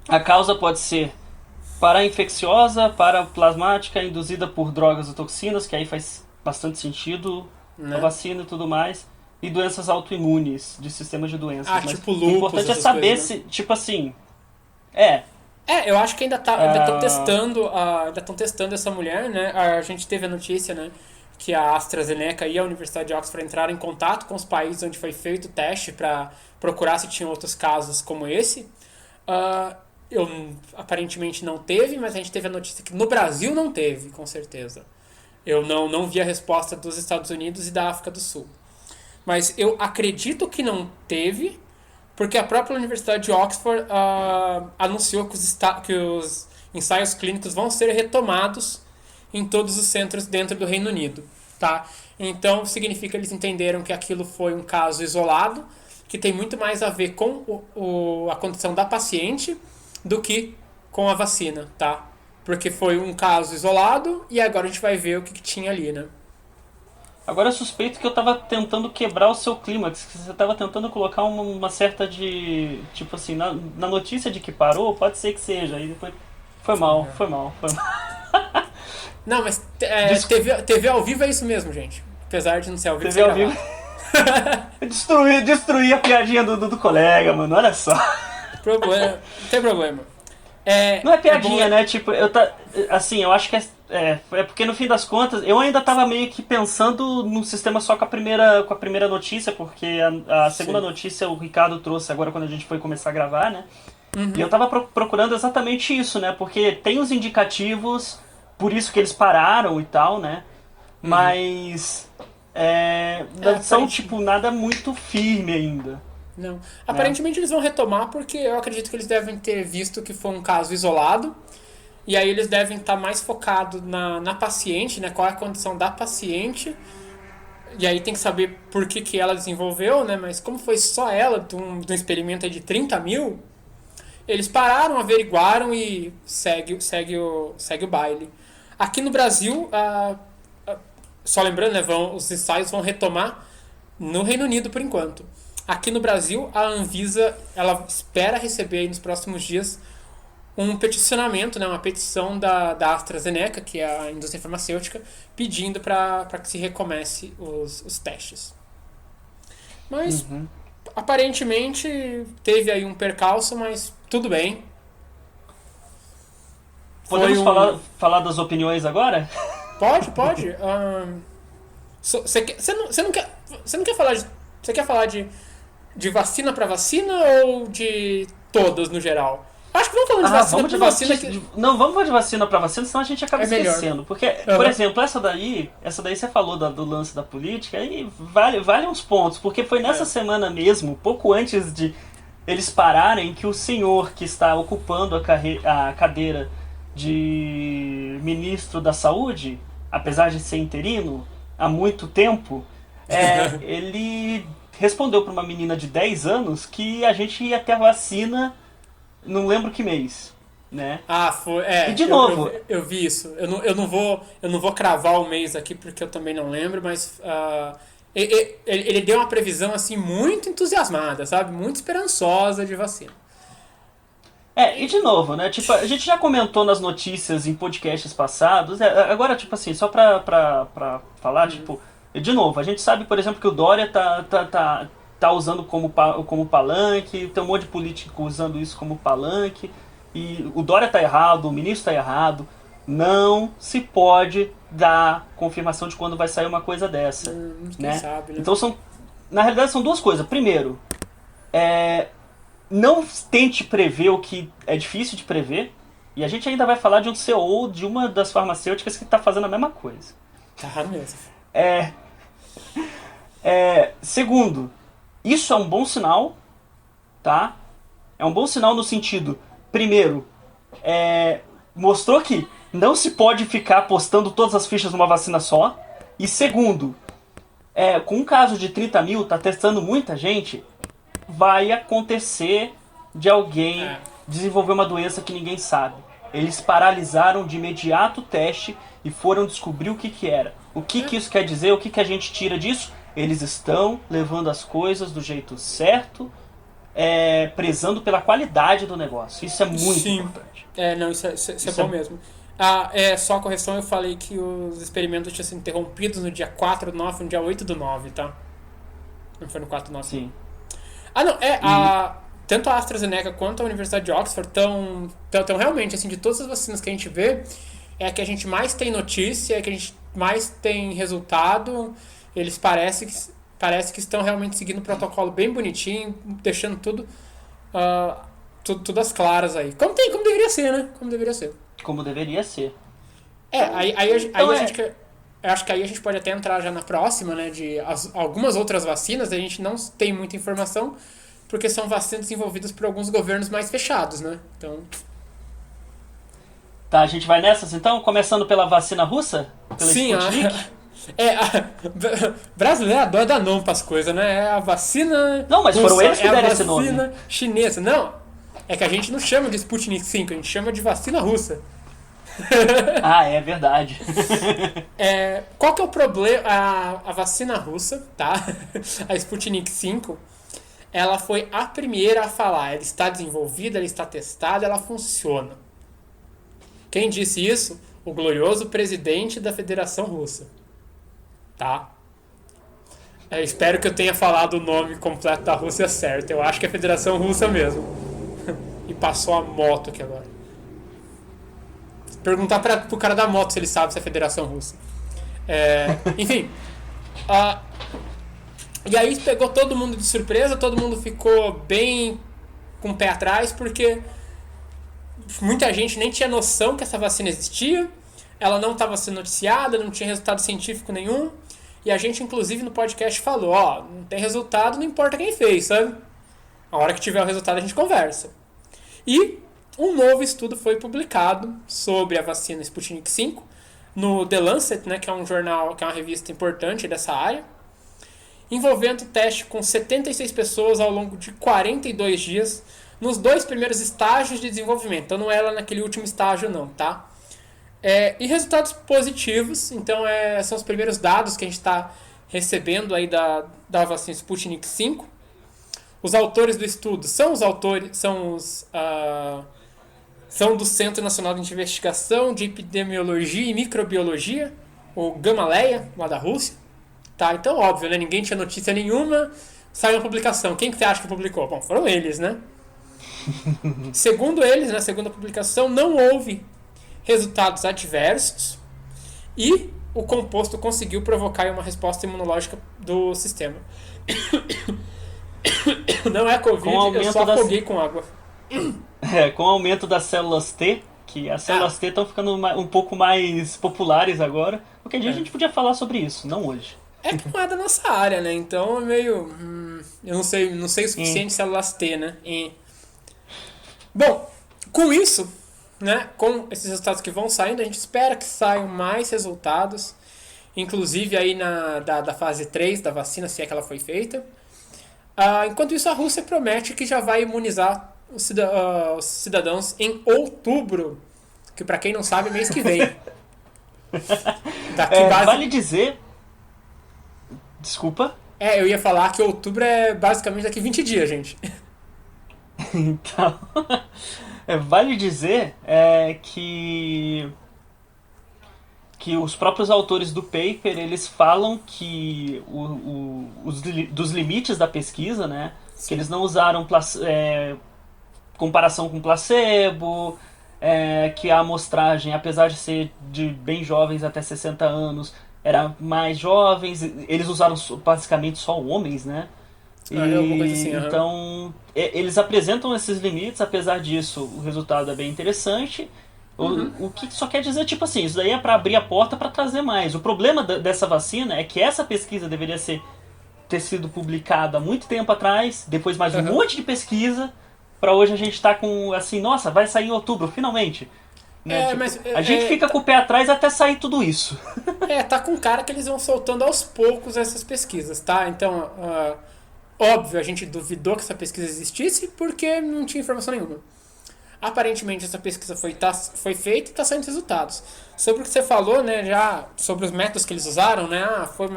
A causa pode ser parainfecciosa, paraplasmática, induzida por drogas ou toxinas, que aí faz bastante sentido, a vacina e tudo mais, e doenças autoimunes, de sistemas de doenças. Mas tipo lúpus, o importante é saber coisas, né? se, tipo assim... eu acho que ainda estão testando essa mulher, né? A gente teve a notícia, né, que a AstraZeneca e a Universidade de Oxford entraram em contato com os países onde foi feito o teste para procurar se tinham outros casos como esse. Aparentemente não teve, mas a gente teve a notícia que no Brasil não teve, com certeza. Eu não vi a resposta dos Estados Unidos e da África do Sul. Mas eu acredito que não teve, porque a própria Universidade de Oxford anunciou que os ensaios clínicos vão ser retomados em todos os centros dentro do Reino Unido. Tá? Então, significa que eles entenderam que aquilo foi um caso isolado, que tem muito mais a ver com a condição da paciente do que com a vacina, tá? Porque foi um caso isolado e agora a gente vai ver o que tinha ali, né? Agora eu suspeito que eu tava tentando quebrar o seu clímax, que você tava tentando colocar uma certa de... Tipo assim, na notícia de que parou, pode ser que seja, aí depois... Foi mal. Não, mas TV ao vivo é isso mesmo, gente. Apesar de não ser ao vivo, TV ao vivo. Destruir a piadinha do colega, mano, olha só. Não tem problema. Não é piadinha, né? Tipo, eu acho que é porque no fim das contas, eu ainda tava meio que pensando no sistema só com a primeira notícia, porque a segunda notícia o Ricardo trouxe agora quando a gente foi começar a gravar, né? E eu tava procurando exatamente isso, né? Porque tem os indicativos, por isso que eles pararam e tal, né? Mas são, tipo, nada muito firme ainda. Não. Aparentemente eles vão retomar porque eu acredito que eles devem ter visto que foi um caso isolado. E aí eles devem estar mais focados na paciente, né? Qual é a condição da paciente. E aí tem que saber por que ela desenvolveu, né? Mas como foi só ela, de um experimento de 30 mil, eles pararam, averiguaram e segue o baile. Aqui no Brasil, só lembrando, né, os ensaios vão retomar no Reino Unido por enquanto. Aqui no Brasil, a Anvisa ela espera receber aí nos próximos dias um peticionamento, né, uma petição da AstraZeneca, que é a indústria farmacêutica, pedindo para que se recomece os testes. Mas, aparentemente, teve aí um percalço, mas tudo bem. Podemos falar das opiniões agora? Pode. Você não quer falar de... Você quer falar de vacina para vacina ou de todas no geral? Acho que vamos falar de vacina para vacina. Não, vamos falar de vacina para vacina, senão a gente acaba esquecendo. Melhor. Porque, por exemplo, essa daí você falou do lance da política, e vale uns pontos, porque foi nessa semana mesmo, pouco antes de eles pararem, que o senhor que está ocupando a cadeira de ministro da Saúde, apesar de ser interino há muito tempo, ele respondeu para uma menina de 10 anos que a gente ia ter a vacina, não lembro que mês, né? Foi. E de novo, eu vi isso. Eu não vou cravar o mês aqui porque eu também não lembro, mas ele deu uma previsão assim muito entusiasmada, sabe? Muito esperançosa de vacina. E de novo, né? Tipo, a gente já comentou nas notícias em podcasts passados. Agora, tipo assim, só pra falar, tipo, de novo, a gente sabe, por exemplo, que o Dória tá usando como palanque, tem um monte de político usando isso como palanque, e o Dória tá errado, o ministro tá errado. Não se pode dar confirmação de quando vai sair uma coisa dessa, né? Sabe, né? Então na realidade são duas coisas. Primeiro, não tente prever o que é difícil de prever, e a gente ainda vai falar de um CEO de uma das farmacêuticas que está fazendo a mesma coisa. Tá mesmo. Segundo, isso é um bom sinal, tá? É um bom sinal no sentido, primeiro, mostrou que não se pode ficar apostando todas as fichas numa vacina só. E segundo, com um caso de 30 mil, tá testando muita gente, vai acontecer de alguém desenvolver uma doença que ninguém sabe. Eles paralisaram de imediato o teste e foram descobrir o que era. O que isso quer dizer? O que a gente tira disso? Eles estão levando as coisas do jeito certo, prezando pela qualidade do negócio. Isso é muito importante. Isso é bom mesmo. Só a correção, eu falei que os experimentos tinham sido interrompidos no dia 4 do 9, no dia 8 do 9, tá? Não foi no 4 do 9. Sim. Tanto a AstraZeneca quanto a Universidade de Oxford estão realmente, assim, de todas as vacinas que a gente vê, é a que a gente mais tem notícia, é a que a gente mais tem resultado. Eles parece que estão realmente seguindo um protocolo bem bonitinho, deixando tudo às claras aí. Como deveria ser, né? Como deveria ser. Eu acho que aí a gente pode até entrar já na próxima, né? De algumas outras vacinas, a gente não tem muita informação, porque são vacinas desenvolvidas por alguns governos mais fechados, né? Então... Tá, a gente vai nessas então? Começando pela vacina russa? Pela Sputnik? Brasileiro adora dar nome pras coisas, né? É a vacina... Não, mas foram eles que deram esse nome. É a vacina chinesa. Não, é que a gente não chama de Sputnik 5, a gente chama de vacina russa. É verdade. Qual que é o problema? A vacina russa, tá? A Sputnik 5, ela foi a primeira a falar. Ela está desenvolvida, ela está testada, ela funciona. Quem disse isso? O glorioso presidente da Federação Russa. Tá? Espero que eu tenha falado o nome completo da Rússia certo. Eu acho que é a Federação Russa mesmo. E passou a moto aqui agora. Perguntar pro cara da moto se ele sabe se é a Federação Russa. Enfim. E aí pegou todo mundo de surpresa, todo mundo ficou bem com o pé atrás, porque muita gente nem tinha noção que essa vacina existia, ela não estava sendo noticiada, não tinha resultado científico nenhum, e a gente, inclusive, no podcast falou, não tem resultado, não importa quem fez, sabe? A hora que tiver o resultado a gente conversa. E um novo estudo foi publicado sobre a vacina Sputnik V no The Lancet, né, que é um jornal, que é uma revista importante dessa área, envolvendo teste com 76 pessoas ao longo de 42 dias nos 2 primeiros estágios de desenvolvimento. Então não é lá naquele último estágio não, tá? E resultados positivos, então são os primeiros dados que a gente está recebendo aí da vacina Sputnik V. Os autores do estudo são do Centro Nacional de Investigação de Epidemiologia e Microbiologia, o Gamaleya, lá da Rússia. Tá, então óbvio, né? Ninguém tinha notícia nenhuma, saiu uma publicação. Quem que você acha que publicou? Bom, foram eles, né? Segundo eles, na segunda publicação, não houve resultados adversos e o composto conseguiu provocar uma resposta imunológica do sistema. Não é Covid, eu só afoguei com água. Com o aumento das células T, que as células T estão ficando um pouco mais populares agora. Qualquer dia a gente podia falar sobre isso, não hoje. É que não é da nossa área, né? Então é meio... eu não sei o suficiente de células T, né? Bom, com isso, né? Com esses resultados que vão saindo, a gente espera que saiam mais resultados. Inclusive aí da fase 3 da vacina, se é que ela foi feita. Enquanto isso, a Rússia promete que já vai imunizar os cidadãos em outubro. Que pra quem não sabe, é mês que vem. Vale dizer... Desculpa? Eu ia falar que outubro é basicamente daqui 20 dias, gente. Então, vale dizer que os próprios autores do paper, eles falam que dos limites da pesquisa, né? Sim. Que eles não usaram comparação com placebo, que a amostragem, apesar de ser de bem jovens até 60 anos, era mais jovens, eles usaram basicamente só homens, né? Então, eles apresentam esses limites, apesar disso, o resultado é bem interessante. O que só quer dizer, tipo assim, isso daí é para abrir a porta para trazer mais. O problema dessa vacina é que essa pesquisa deveria ter sido publicada há muito tempo atrás, depois mais um monte de pesquisa, para hoje a gente tá com, assim, nossa, vai sair em outubro, finalmente. Né? A gente fica com o pé atrás até sair tudo isso. Tá com cara que eles vão soltando aos poucos essas pesquisas, tá? Então, óbvio, a gente duvidou que essa pesquisa existisse porque não tinha informação nenhuma. Aparentemente essa pesquisa foi feita e está saindo resultados. Sobre o que você falou, né, já sobre os métodos que eles usaram, né, foi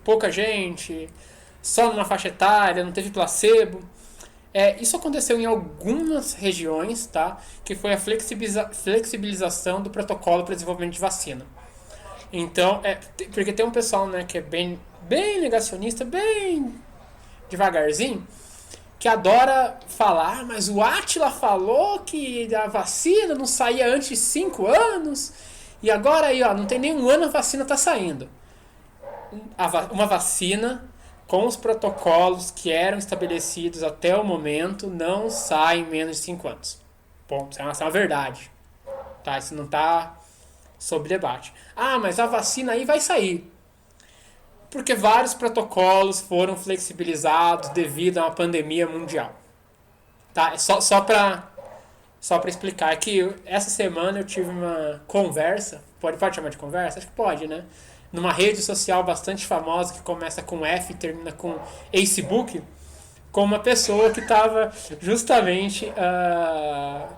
pouca gente, só numa faixa etária, não teve placebo. Isso aconteceu em algumas regiões, tá, que foi a flexibilização do protocolo para desenvolvimento de vacina. Então, porque tem um pessoal, né, que é bem negacionista, bem devagarzinho, que adora falar, mas o Átila falou que a vacina não saía antes de 5 anos, e agora aí, não tem nem um ano a vacina está saindo. Uma vacina com os protocolos que eram estabelecidos até o momento não sai em menos de 5 anos. Ponto. Isso é uma verdade. Tá? Isso não está sob debate. Mas a vacina aí vai sair. Porque vários protocolos foram flexibilizados devido a uma pandemia mundial. Tá? Só para explicar que essa semana eu tive uma conversa, pode chamar de conversa? Acho que pode, né? Numa rede social bastante famosa que começa com F e termina com Facebook, com uma pessoa que estava justamente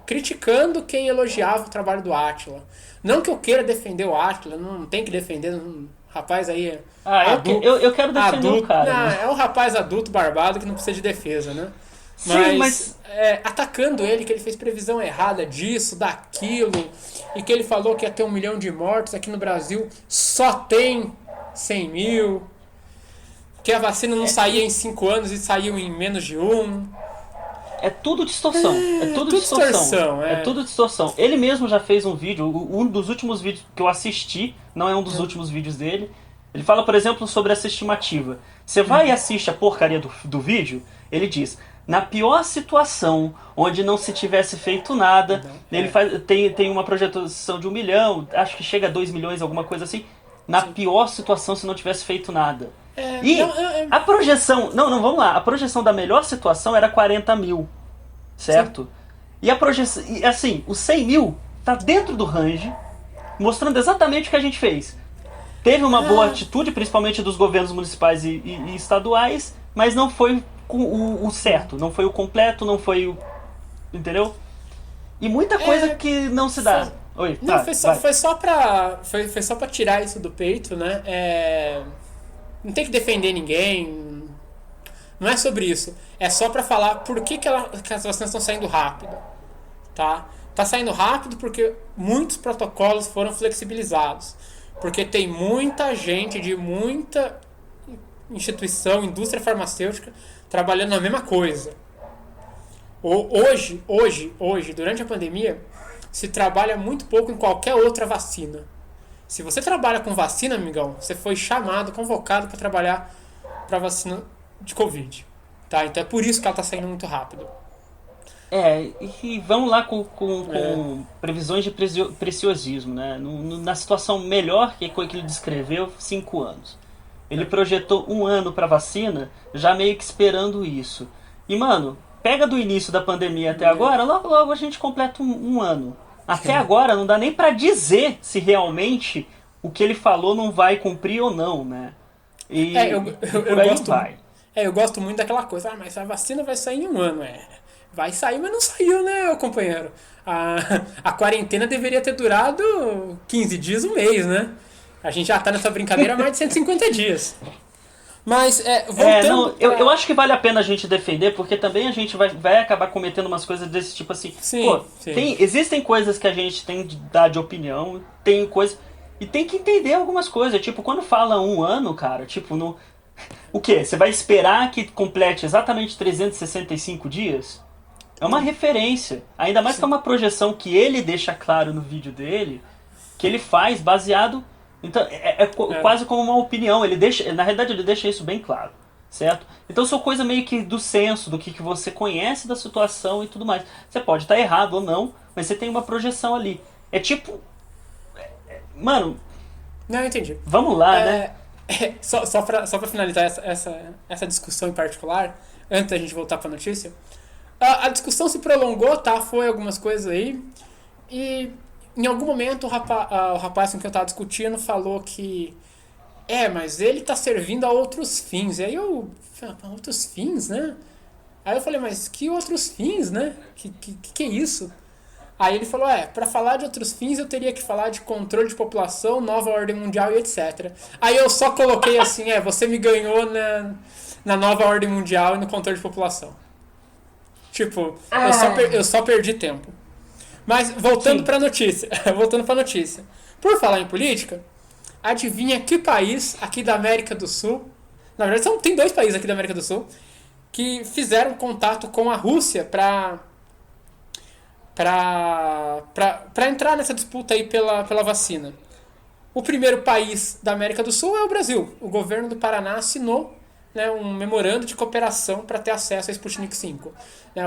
criticando quem elogiava o trabalho do Átila. Não que eu queira defender o Átila, não tem que defender... Rapaz aí eu quero defender o cara. É um rapaz adulto, barbado, que não precisa de defesa, né? Mas atacando ele, que ele fez previsão errada disso, daquilo, e que ele falou que ia ter 1 milhão de mortos aqui no Brasil, só tem 100 mil, que a vacina não saía em 5 anos e saiu em menos de 1. É tudo distorção. É tudo distorção. É tudo distorção. Ele mesmo já fez um vídeo, um dos últimos vídeos que eu assisti, não é um dos últimos vídeos dele. Ele fala, por exemplo, sobre essa estimativa. Você vai e assiste a porcaria do vídeo, ele diz: na pior situação, onde não se tivesse feito nada, ele tem uma projeção de 1 milhão, acho que chega a 2 milhões, alguma coisa assim, na pior situação se não tivesse feito nada. A projeção... Não, vamos lá. A projeção da melhor situação era 40 mil, certo? Sim. E a projeção... Assim, os 100 mil tá dentro do range, mostrando exatamente o que a gente fez. Teve uma boa atitude, principalmente dos governos municipais e estaduais, mas não foi o certo, não foi o completo, não foi o... Entendeu? E muita coisa que não se dá. Oi, não, foi só pra tirar isso do peito, né? Não tem que defender ninguém, não é sobre isso. É só pra falar por que as vacinas estão saindo rápido, tá? Tá saindo rápido porque muitos protocolos foram flexibilizados. Porque tem muita gente de muita instituição, indústria farmacêutica, trabalhando na mesma coisa. Hoje, durante a pandemia, se trabalha muito pouco em qualquer outra vacina. Se você trabalha com vacina, amigão, você foi chamado, convocado para trabalhar para vacina de Covid. Tá? Então é por isso que ela está saindo muito rápido. E vamos lá com previsões de preciosismo, né? Na situação melhor que ele descreveu, 5 anos. Ele projetou 1 ano para vacina, já meio que esperando isso. E, mano, pega do início da pandemia até agora, logo a gente completa um ano. Até agora não dá nem para dizer se realmente o que ele falou não vai cumprir ou não, né? E por aí vai. Eu gosto muito daquela coisa, mas a vacina vai sair em 1 ano, Vai sair, mas não saiu, né, companheiro? A quarentena deveria ter durado 15 dias, 1 mês, né? A gente já tá nessa brincadeira há mais de 150 dias. Mas, voltando... Eu acho que vale a pena a gente defender, porque também a gente vai acabar cometendo umas coisas desse tipo assim. Sim. Existem coisas que a gente tem de dar de opinião, tem coisas... E tem que entender algumas coisas. Tipo, quando fala 1 ano, cara, tipo, no... O quê? Você vai esperar que complete exatamente 365 dias? É uma referência. Ainda mais que é uma projeção que ele deixa claro no vídeo dele, que ele faz baseado... Então, quase como uma opinião. Na realidade, ele deixa isso bem claro, certo? Então, são coisas meio que do senso, do que você conhece da situação e tudo mais. Você pode estar errado ou não, mas você tem uma projeção ali. É tipo... Mano... Não, eu entendi. Vamos lá, né? Só pra finalizar essa discussão em particular, antes da gente voltar pra notícia, a discussão se prolongou, tá? Foi algumas coisas aí, e em algum momento o rapaz com quem eu tava discutindo falou que mas ele tá servindo a outros fins. E aí eu falei, outros fins, né? Aí eu falei, mas que outros fins, né? Que é isso? Aí ele falou, pra falar de outros fins eu teria que falar de controle de população, nova ordem mundial e etc. Aí eu só coloquei assim, você me ganhou na nova ordem mundial e no controle de população. Tipo, eu só perdi tempo. Mas voltando pra notícia. Por falar em política, adivinha que país aqui da América do Sul... Na verdade, tem 2 países aqui da América do Sul que fizeram contato com a Rússia pra entrar nessa disputa aí pela vacina. O primeiro país da América do Sul é o Brasil. O governo do Paraná assinou, né, um memorando de cooperação para ter acesso a Sputnik V.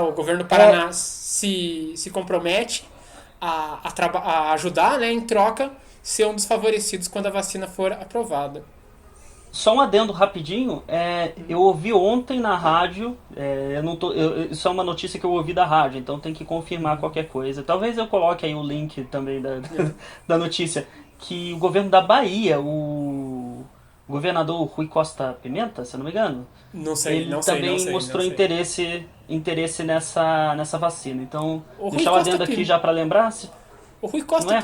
O governo do Paraná se compromete a ajudar, né, em troca, ser um dos favorecidos quando a vacina for aprovada. Só um adendo rapidinho, eu ouvi ontem na rádio, isso é uma notícia que eu ouvi da rádio, então tem que confirmar qualquer coisa. Talvez eu coloque aí o link também da notícia, que o governo da Bahia, o governador Rui Costa Pimenta, se eu não me engano, ele também mostrou interesse nessa vacina. Então, deixar o adendo aqui já para lembrar. O Rui Costa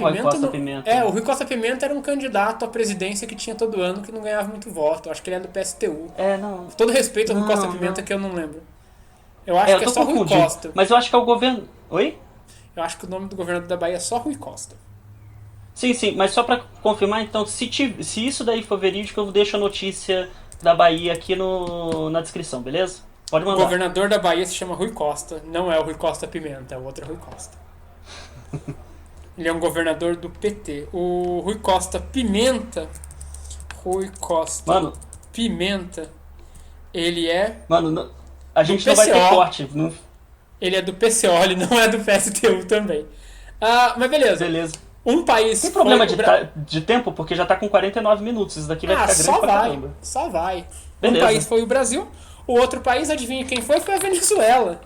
Pimenta. O Rui Costa Pimenta era um candidato à presidência que tinha todo ano, que não ganhava muito voto. Eu acho que ele é do PSTU. Todo respeito ao Rui Costa Pimenta, que eu não lembro. Eu acho que é só Rui Costa. Mas eu acho que é o governo... Oi? Eu acho que o nome do governador da Bahia é só Rui Costa. Sim, mas só pra confirmar, então, se isso daí for verídico, eu deixo a notícia da Bahia aqui na descrição, beleza? Pode mandar. O governador da Bahia se chama Rui Costa, não é o Rui Costa Pimenta, é o outro Rui Costa. Ele é um governador do PT. O Rui Costa Pimenta. Pimenta. Ele é... Mano, A gente não vai ter corte. Não... Ele é do PCO, ele não é do PSTU também. Mas beleza. Um país... Tem problema de tempo? Porque já tá com 49 minutos. Isso daqui vai ficar grande pra caramba. Só vai. Beleza. Um país foi o Brasil. O outro país, adivinha quem foi? Foi a Venezuela.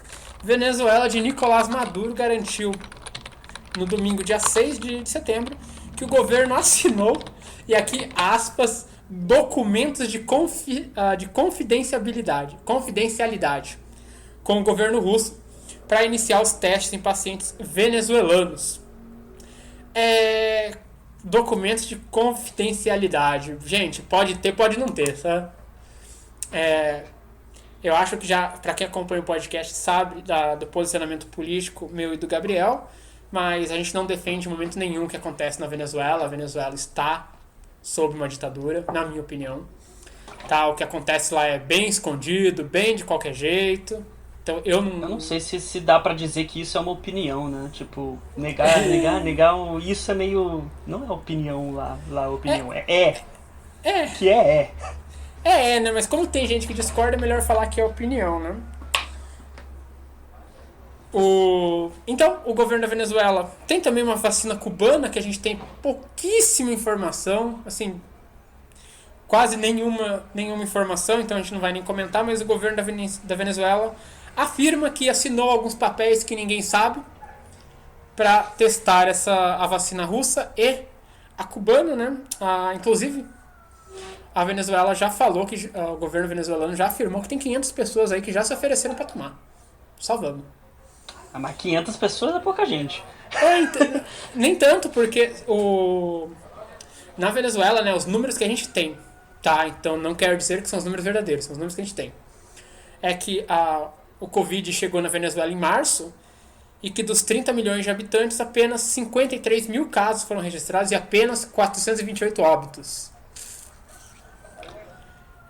Venezuela de Nicolás Maduro garantiu no domingo, dia 6 de setembro, que o governo assinou, e aqui, aspas, documentos de confidencialidade com o governo russo para iniciar os testes em pacientes venezuelanos. Documentos de confidencialidade. Gente, pode ter, pode não ter, sabe? Eu acho que já, para quem acompanha o podcast, sabe do posicionamento político meu e do Gabriel, mas a gente não defende em momento nenhum o que acontece na Venezuela. A Venezuela está sob uma ditadura, na minha opinião. Tá, o que acontece lá é bem escondido, bem de qualquer jeito. Então eu não sei se dá pra dizer que isso é uma opinião, né? Tipo, negar isso é meio... Não é opinião lá opinião, né? Mas como tem gente que discorda, é melhor falar que é opinião, né? Então, o governo da Venezuela tem também uma vacina cubana, que a gente tem pouquíssima informação, assim, quase nenhuma informação, então a gente não vai nem comentar, mas o governo da Venezuela afirma que assinou alguns papéis que ninguém sabe para testar a vacina russa e a cubana, né? Inclusive, a Venezuela já falou que o governo venezuelano já afirmou que tem 500 pessoas aí que já se ofereceram para tomar. Só vamos. Mas 500 pessoas é pouca gente. Nem tanto, porque na Venezuela, né, os números que a gente tem, tá? Então não quero dizer que são os números verdadeiros, são os números que a gente tem. É que o Covid chegou na Venezuela em março e que dos 30 milhões de habitantes, apenas 53 mil casos foram registrados e apenas 428 óbitos.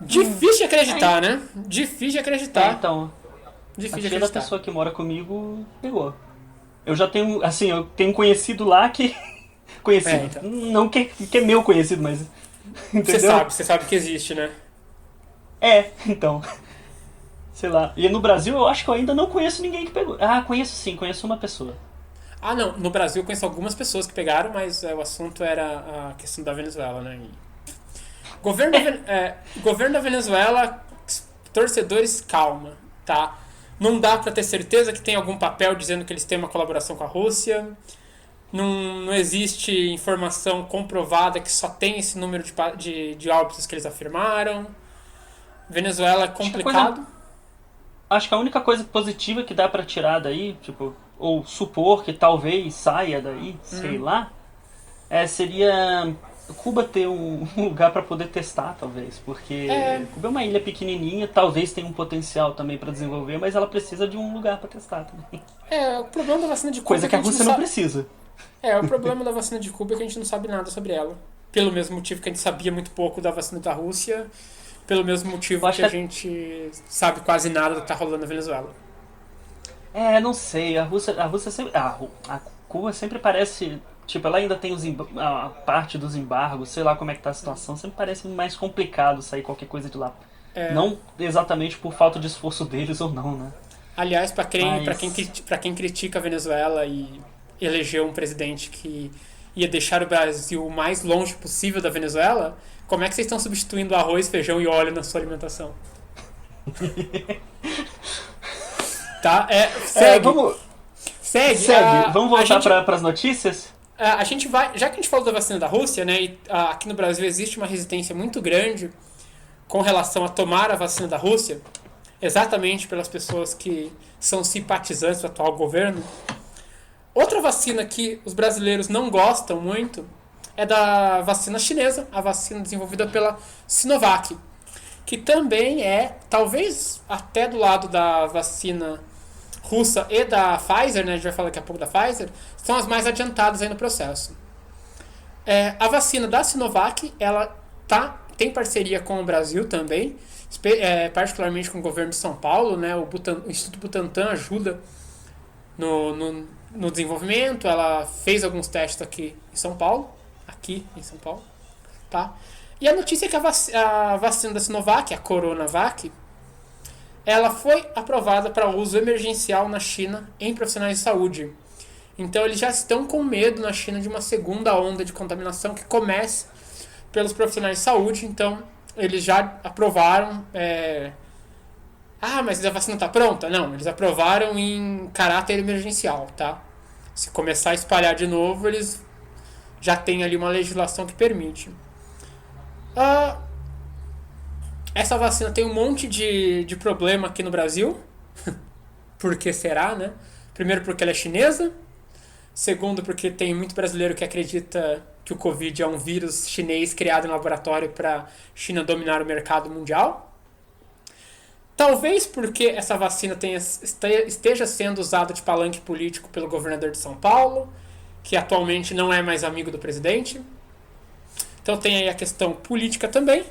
Difícil de acreditar, né? Difícil de acreditar. Então... A da pessoa que mora comigo pegou. Eu já tenho, assim, eu tenho conhecido lá que... Conhecido, então. Não que é meu conhecido, mas... Entendeu? Você sabe que existe, né? Então... Sei lá. E no Brasil eu acho que eu ainda não conheço ninguém que pegou. Conheço uma pessoa. Não, no Brasil eu conheço algumas pessoas que pegaram, mas o assunto era a questão da Venezuela, né? Governo da Venezuela, torcedores, calma, tá? Não dá pra ter certeza que tem algum papel dizendo que eles têm uma colaboração com a Rússia. Não existe informação comprovada que só tem esse número de óbitos que eles afirmaram. Venezuela é complicado. Acho que a única coisa positiva que dá pra tirar daí, tipo, ou supor que talvez saia daí, sei lá, seria Cuba ter um lugar pra poder testar, talvez, porque Cuba é uma ilha pequenininha, talvez tenha um potencial também pra desenvolver, mas ela precisa de um lugar pra testar também. O problema da vacina de Cuba coisa que a Rússia não precisa. O problema da vacina de Cuba é que a gente não sabe nada sobre ela. Pelo mesmo motivo que a gente sabia muito pouco da vacina da Rússia, pelo mesmo motivo que a gente sabe quase nada do que tá rolando na Venezuela. Não sei, a Rússia sempre... A Cuba sempre parece... Tipo, ela ainda tem a parte dos embargos, sei lá como é que tá a situação, sempre parece mais complicado sair qualquer coisa de lá. Não exatamente por falta de esforço deles ou não, né? Aliás, pra quem critica a Venezuela e elegeu um presidente que ia deixar o Brasil o mais longe possível da Venezuela, como é que vocês estão substituindo arroz, feijão e óleo na sua alimentação? Tá? Segue. Segue. Vamos voltar para as notícias? A gente vai, já que a gente falou da vacina da Rússia, né, e aqui no Brasil existe uma resistência muito grande com relação a tomar a vacina da Rússia, exatamente pelas pessoas que são simpatizantes do atual governo. Outra vacina que os brasileiros não gostam muito é da vacina chinesa, a vacina desenvolvida pela Sinovac, que também talvez até do lado da vacina russa e da Pfizer, né, a gente vai falar daqui a pouco da Pfizer, são as mais adiantadas aí no processo. A vacina da Sinovac, ela tem parceria com o Brasil também, particularmente com o governo de São Paulo, né, o Instituto Butantan ajuda no desenvolvimento, ela fez alguns testes aqui em São Paulo, tá? E a notícia é que a vacina da Sinovac, a Coronavac, ela foi aprovada para uso emergencial na China em profissionais de saúde. Então eles já estão com medo na China de uma segunda onda de contaminação que comece pelos profissionais de saúde. Então eles já aprovaram. Mas a vacina está pronta? Não, eles aprovaram em caráter emergencial, tá? Se começar a espalhar de novo, eles já têm ali uma legislação que permite. Essa vacina tem um monte de problema aqui no Brasil. Por que será, né? Primeiro porque ela é chinesa. Segundo porque tem muito brasileiro que acredita que o Covid é um vírus chinês criado em laboratório para a China dominar o mercado mundial. Talvez porque essa vacina esteja sendo usada de palanque político pelo governador de São Paulo, que atualmente não é mais amigo do presidente. Então tem aí a questão política também.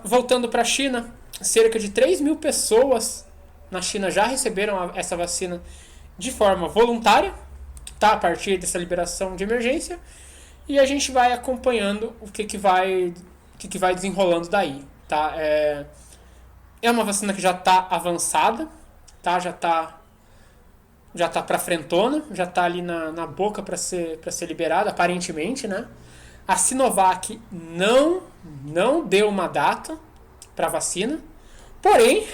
Voltando para a China, cerca de 3 mil pessoas na China já receberam essa vacina de forma voluntária, tá? A partir dessa liberação de emergência. E a gente vai acompanhando o que vai desenrolando daí, tá? É uma vacina que já está avançada, tá? Já está para frentona, já está ali na boca para ser liberada, aparentemente, né? A Sinovac não deu uma data para a vacina, porém,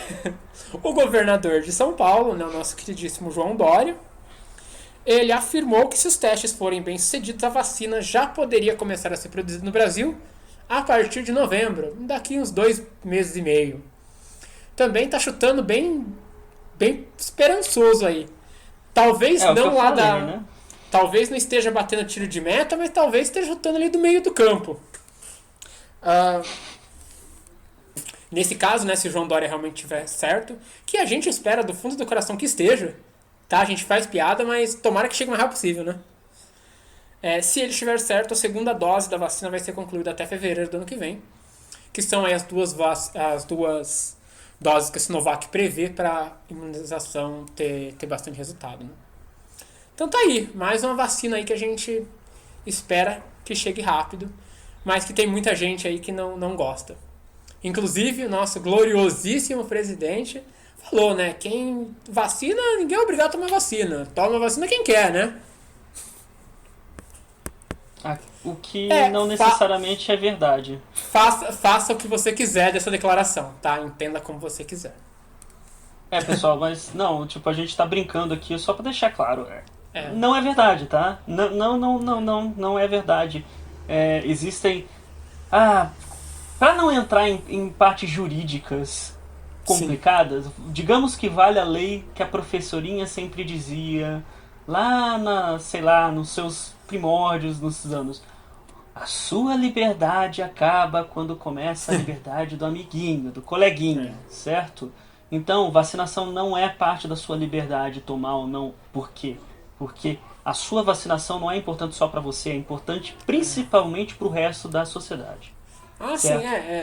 o governador de São Paulo, né, o nosso queridíssimo João Dória, ele afirmou que se os testes forem bem sucedidos, a vacina já poderia começar a ser produzida no Brasil a partir de novembro, daqui uns 2 meses e meio. Também está chutando bem esperançoso aí. Talvez não lá né? Talvez não esteja batendo tiro de meta, mas talvez esteja chutando ali do meio do campo. Nesse caso, né, se o João Dória realmente tiver certo, que a gente espera do fundo do coração que esteja, tá? A gente faz piada, mas tomara que chegue o mais rápido possível, né? Se ele estiver certo, a segunda dose da vacina vai ser concluída até fevereiro do ano que vem, que são aí as duas doses que a Sinovac prevê para a imunização ter bastante resultado, né? Então tá aí, mais uma vacina aí que a gente espera que chegue rápido, mas que tem muita gente aí que não gosta. Inclusive o nosso gloriosíssimo presidente falou, né? Quem vacina, ninguém é obrigado a tomar vacina. Toma vacina quem quer, né? O que não necessariamente é verdade. Faça o que você quiser dessa declaração, tá? Entenda como você quiser. Pessoal, mas não, a gente tá brincando aqui só pra deixar claro. Não é verdade, tá? Não é verdade. Existem... pra não entrar em partes jurídicas complicadas, sim, digamos que vale a lei que a professorinha sempre dizia, lá nos seus primórdios, nos anos. A sua liberdade acaba quando começa a liberdade do amiguinho, do coleguinha, certo? Então, vacinação não é parte da sua liberdade, tomar ou não. Por quê? Porque a sua vacinação não é importante só para você, é importante principalmente para o resto da sociedade. Sim,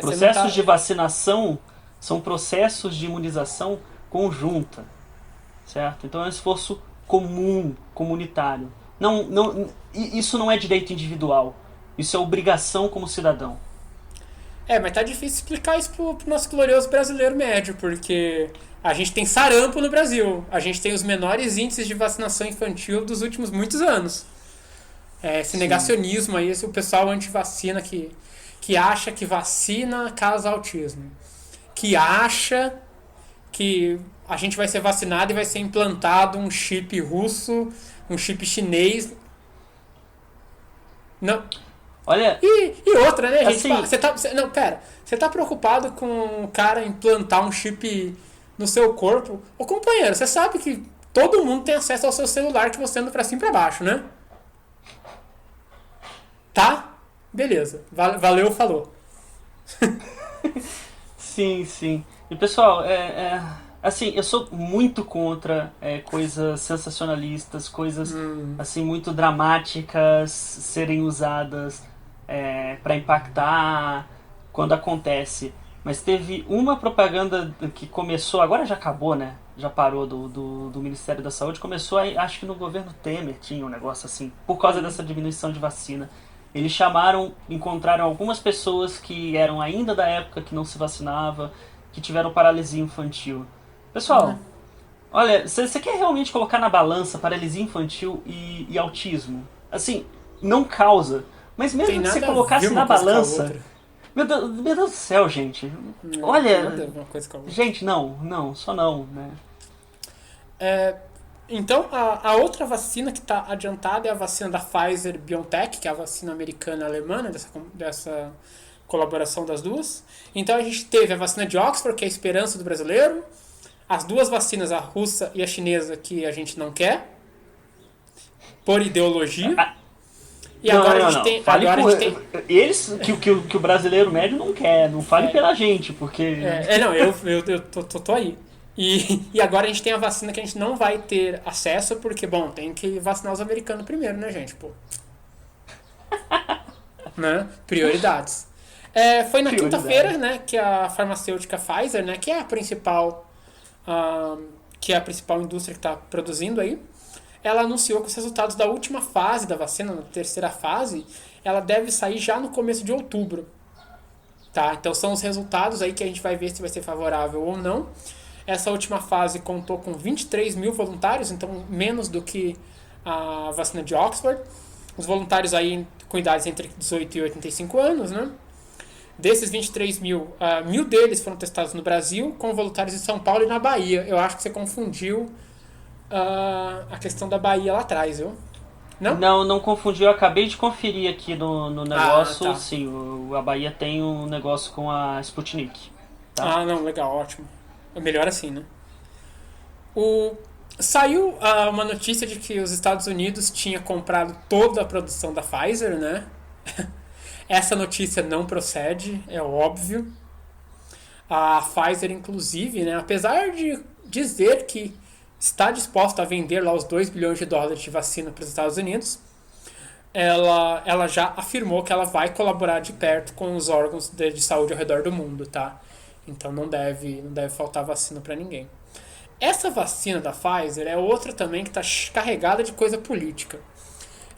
Processos de vacinação são processos de imunização conjunta, certo? Então é um esforço comum, comunitário. Isso não é direito individual, isso é obrigação como cidadão. Mas tá difícil explicar isso pro nosso glorioso brasileiro médio, porque a gente tem sarampo no Brasil, a gente tem os menores índices de vacinação infantil dos últimos muitos anos. Esse negacionismo aí, o pessoal anti-vacina que acha que vacina causa autismo, que acha que a gente vai ser vacinado e vai ser implantado um chip russo, um chip chinês. Não. Olha. E outra, né, gente? Assim, Você tá preocupado com o cara implantar um chip no seu corpo? Ô, companheiro, você sabe que todo mundo tem acesso ao seu celular que você anda pra cima e pra baixo, né? Tá? Beleza. Valeu, falou. Sim. E pessoal, assim, eu sou muito contra coisas sensacionalistas, coisas assim muito dramáticas serem usadas para impactar quando acontece. Mas teve uma propaganda que começou, agora já acabou, né? Já parou do Ministério da Saúde. Começou, acho que no governo Temer tinha um negócio assim, por causa dessa diminuição de vacina. Eles encontraram algumas pessoas que eram ainda da época que não se vacinava que tiveram paralisia infantil. Pessoal, olha, você quer realmente colocar na balança paralisia infantil e autismo? Assim, não causa. Mas mesmo que você colocasse na balança... Meu Deus do céu, gente. Olha... Gente, não, só não, né? Então, a outra vacina que está adiantada é a vacina da Pfizer-BioNTech, que é a vacina americana e alemã, dessa colaboração das duas. Então, a gente teve a vacina de Oxford, que é a esperança do brasileiro, as duas vacinas, a russa e a chinesa, que a gente não quer, por ideologia. E agora a gente tem... Eles, que o brasileiro médio não quer, não fale pela gente, porque... Eu tô aí. E agora a gente tem a vacina que a gente não vai ter acesso, porque, bom, tem que vacinar os americanos primeiro, né, gente? Pô. Né? Prioridades. Foi na quinta-feira, né, que a farmacêutica Pfizer, né, que é a principal indústria que está produzindo aí, ela anunciou que os resultados da última fase da vacina, na terceira fase, ela deve sair já no começo de outubro. Tá? Então são os resultados aí que a gente vai ver se vai ser favorável ou não. Essa última fase contou com 23 mil voluntários, então menos do que a vacina de Oxford. Os voluntários aí com idades entre 18 e 85 anos, né? Desses 23 mil, 1.000 deles foram testados no Brasil, com voluntários em São Paulo e na Bahia. Eu acho que você confundiu a questão da Bahia lá atrás, viu? Não confundi, eu acabei de conferir aqui no negócio. Tá. Sim, a Bahia tem um negócio com a Sputnik. Tá? Não, legal, ótimo. É melhor assim, né? Saiu uma notícia de que os Estados Unidos tinha comprado toda a produção da Pfizer, né? Essa notícia não procede, é óbvio. A Pfizer, inclusive, né, apesar de dizer que está disposta a vender lá os 2 bilhões de dólares de vacina para os Estados Unidos, ela já afirmou que ela vai colaborar de perto com os órgãos de saúde ao redor do mundo, tá? Então não deve faltar vacina para ninguém. Essa vacina da Pfizer é outra também que está carregada de coisa política.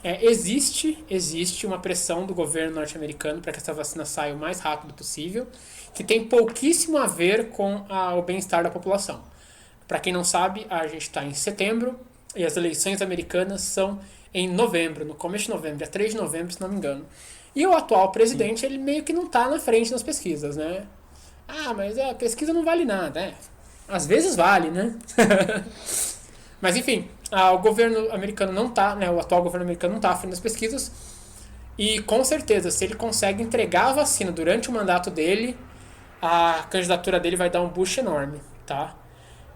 Existe uma pressão do governo norte-americano para que essa vacina saia o mais rápido possível, que tem pouquíssimo a ver com o bem-estar da população. Para quem não sabe, a gente está em setembro e as eleições americanas são em novembro, no começo de novembro, dia 3 de novembro, se não me engano. E o atual presidente, ele meio que não está na frente nas pesquisas, né? Mas a pesquisa não vale nada, Às vezes vale, né? Mas enfim, o governo americano não está, né? O atual governo americano não está à frente das pesquisas. E com certeza, se ele consegue entregar a vacina durante o mandato dele, a candidatura dele vai dar um boost enorme, tá?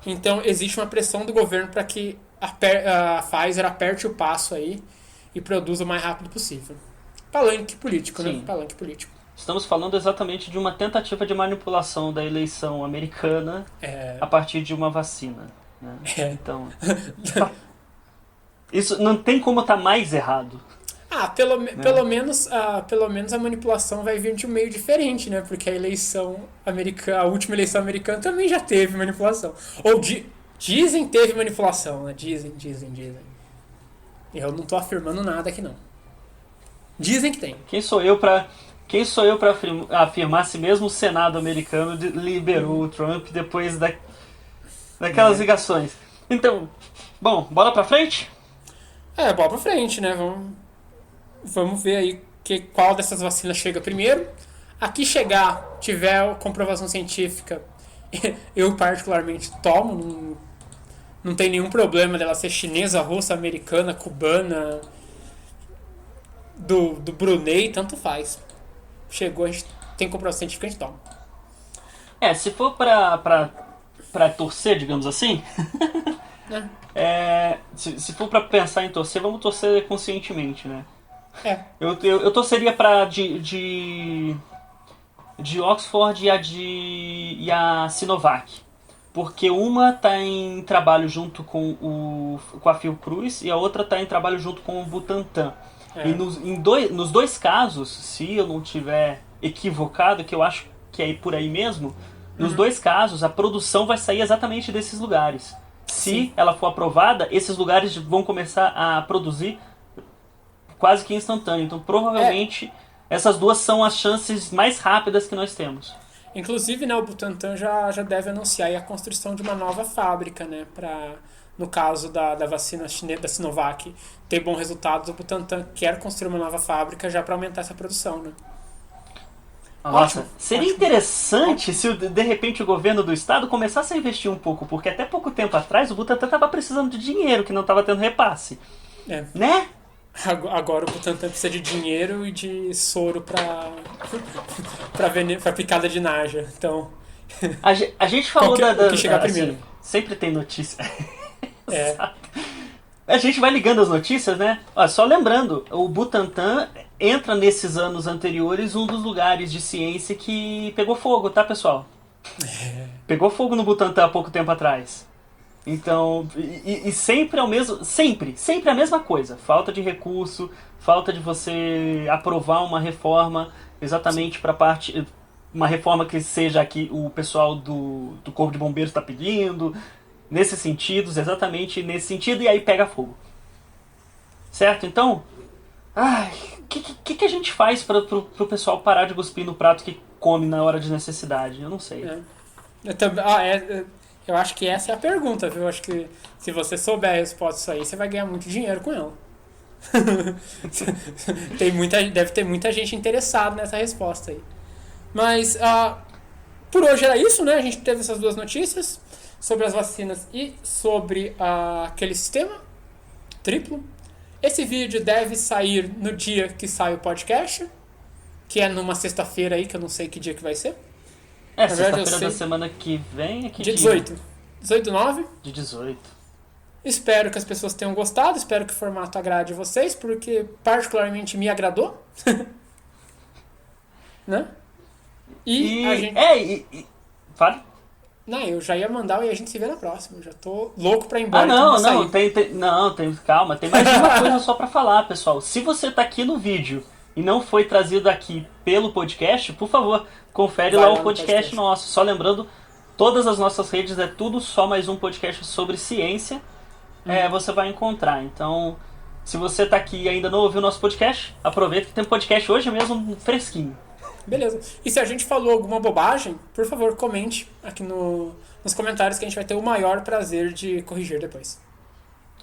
Então existe uma pressão do governo para que a Pfizer aperte o passo aí e produza o mais rápido possível. Palanque político, Sim. Né? Palanque político. Estamos falando exatamente de uma tentativa de manipulação da eleição americana a partir de uma vacina. Né? Então, isso não tem como estar mais errado. Pelo menos a manipulação vai vir de um meio diferente, né? Porque a eleição americana, a última eleição americana também já teve manipulação. Ou dizem teve manipulação, né? Dizem. Eu não tô afirmando nada aqui, não. Dizem que tem. Quem sou eu para afirmar se mesmo o Senado americano liberou o Trump depois daquelas ligações? Então, bom, bola pra frente? Bola pra frente, né? Vamos ver aí qual dessas vacinas chega primeiro. Aqui chegar, tiver comprovação científica, eu particularmente tomo. Não tem nenhum problema dela ser chinesa, russa, americana, cubana, do Brunei, tanto faz. Chegou, a gente tem comprovação científica, a gente toma. Se for pra torcer, digamos assim, se for pra pensar em torcer, vamos torcer conscientemente, né? Eu torceria pra de Oxford e a Sinovac, porque uma tá em trabalho junto com a Fiocruz e a outra tá em trabalho junto com o Butantan. E nos dois casos, se eu não tiver equivocado, que eu acho que é por aí mesmo, nos dois casos a produção vai sair exatamente desses lugares. Se ela for aprovada, esses lugares vão começar a produzir quase que instantâneo. Então provavelmente essas duas são as chances mais rápidas que nós temos. Inclusive, né, o Butantan já deve anunciar aí a construção de uma nova fábrica, né, no caso da vacina chinesa, da Sinovac, ter bons resultados. O Butantan quer construir uma nova fábrica já para aumentar essa produção, né? Nossa, seria interessante se de repente o governo do estado começasse a investir um pouco, porque até pouco tempo atrás o Butantan estava precisando de dinheiro, que não estava tendo repasse. Né? Agora o Butantan precisa de dinheiro e de soro pra picada de naja. Então. A gente falou o que chegar primeiro. Assim, sempre tem notícia. A gente vai ligando as notícias, né? Ó, só lembrando, o Butantan entra nesses anos anteriores um dos lugares de ciência que pegou fogo, tá, pessoal? Pegou fogo no Butantan há pouco tempo atrás. Então, e sempre é o mesmo, sempre a mesma coisa. Falta de recurso, falta de você aprovar uma reforma exatamente para parte, uma reforma que seja aqui o pessoal do Corpo de Bombeiros está pedindo, nesses sentidos, exatamente nesse sentido, e aí pega fogo. Certo? Então, o que a gente faz para o pessoal parar de cuspir no prato que come na hora de necessidade? Eu não sei. Eu acho que essa é a pergunta, viu? Eu acho que se você souber a resposta disso aí, você vai ganhar muito dinheiro com ela. Deve ter muita gente interessada nessa resposta aí. Mas por hoje era isso, né? A gente teve essas duas notícias sobre as vacinas e sobre aquele sistema triplo. Esse vídeo deve sair no dia que sai o podcast, que é numa sexta-feira aí, que eu não sei que dia que vai ser. Sexta-feira da semana que vem é que dia 18. 18/9. De 18. Espero que as pessoas tenham gostado, espero que o formato agrade vocês, porque particularmente me agradou. Né? E a gente... Fale. Não, eu já ia mandar e a gente se vê na próxima. Eu já tô louco pra ir embora. Calma, tem mais uma coisa só pra falar, pessoal. Se você tá aqui no vídeo e não foi trazido aqui pelo podcast, por favor, confere lá o podcast nosso. Só lembrando, todas as nossas redes é tudo só mais um podcast sobre ciência. Você vai encontrar. Então, se você tá aqui e ainda não ouviu o nosso podcast, aproveita que tem podcast hoje mesmo fresquinho. Beleza. E se a gente falou alguma bobagem, por favor, comente aqui nos comentários que a gente vai ter o maior prazer de corrigir depois.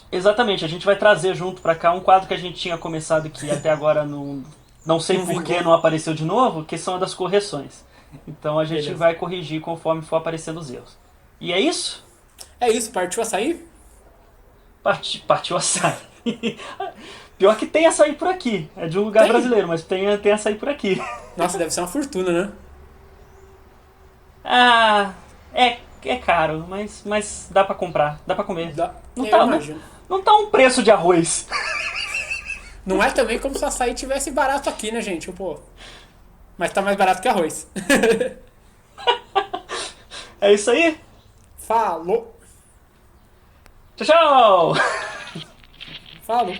Exatamente. A gente vai trazer junto pra cá um quadro que a gente tinha começado que até agora não sei por que não apareceu de novo, que são as das correções. Então a gente vai corrigir conforme for aparecendo os erros. E é isso? É isso. Partiu açaí? Partiu açaí. Pior que tem açaí por aqui. É de um lugar brasileiro, mas tem açaí por aqui. Nossa, deve ser uma fortuna, né? É caro, mas dá pra comprar, dá pra comer. Não tá um preço de arroz. Não é também como se o açaí tivesse barato aqui, né, gente? Pô, mas tá mais barato que arroz. É isso aí? Falou. Tchau. Falou.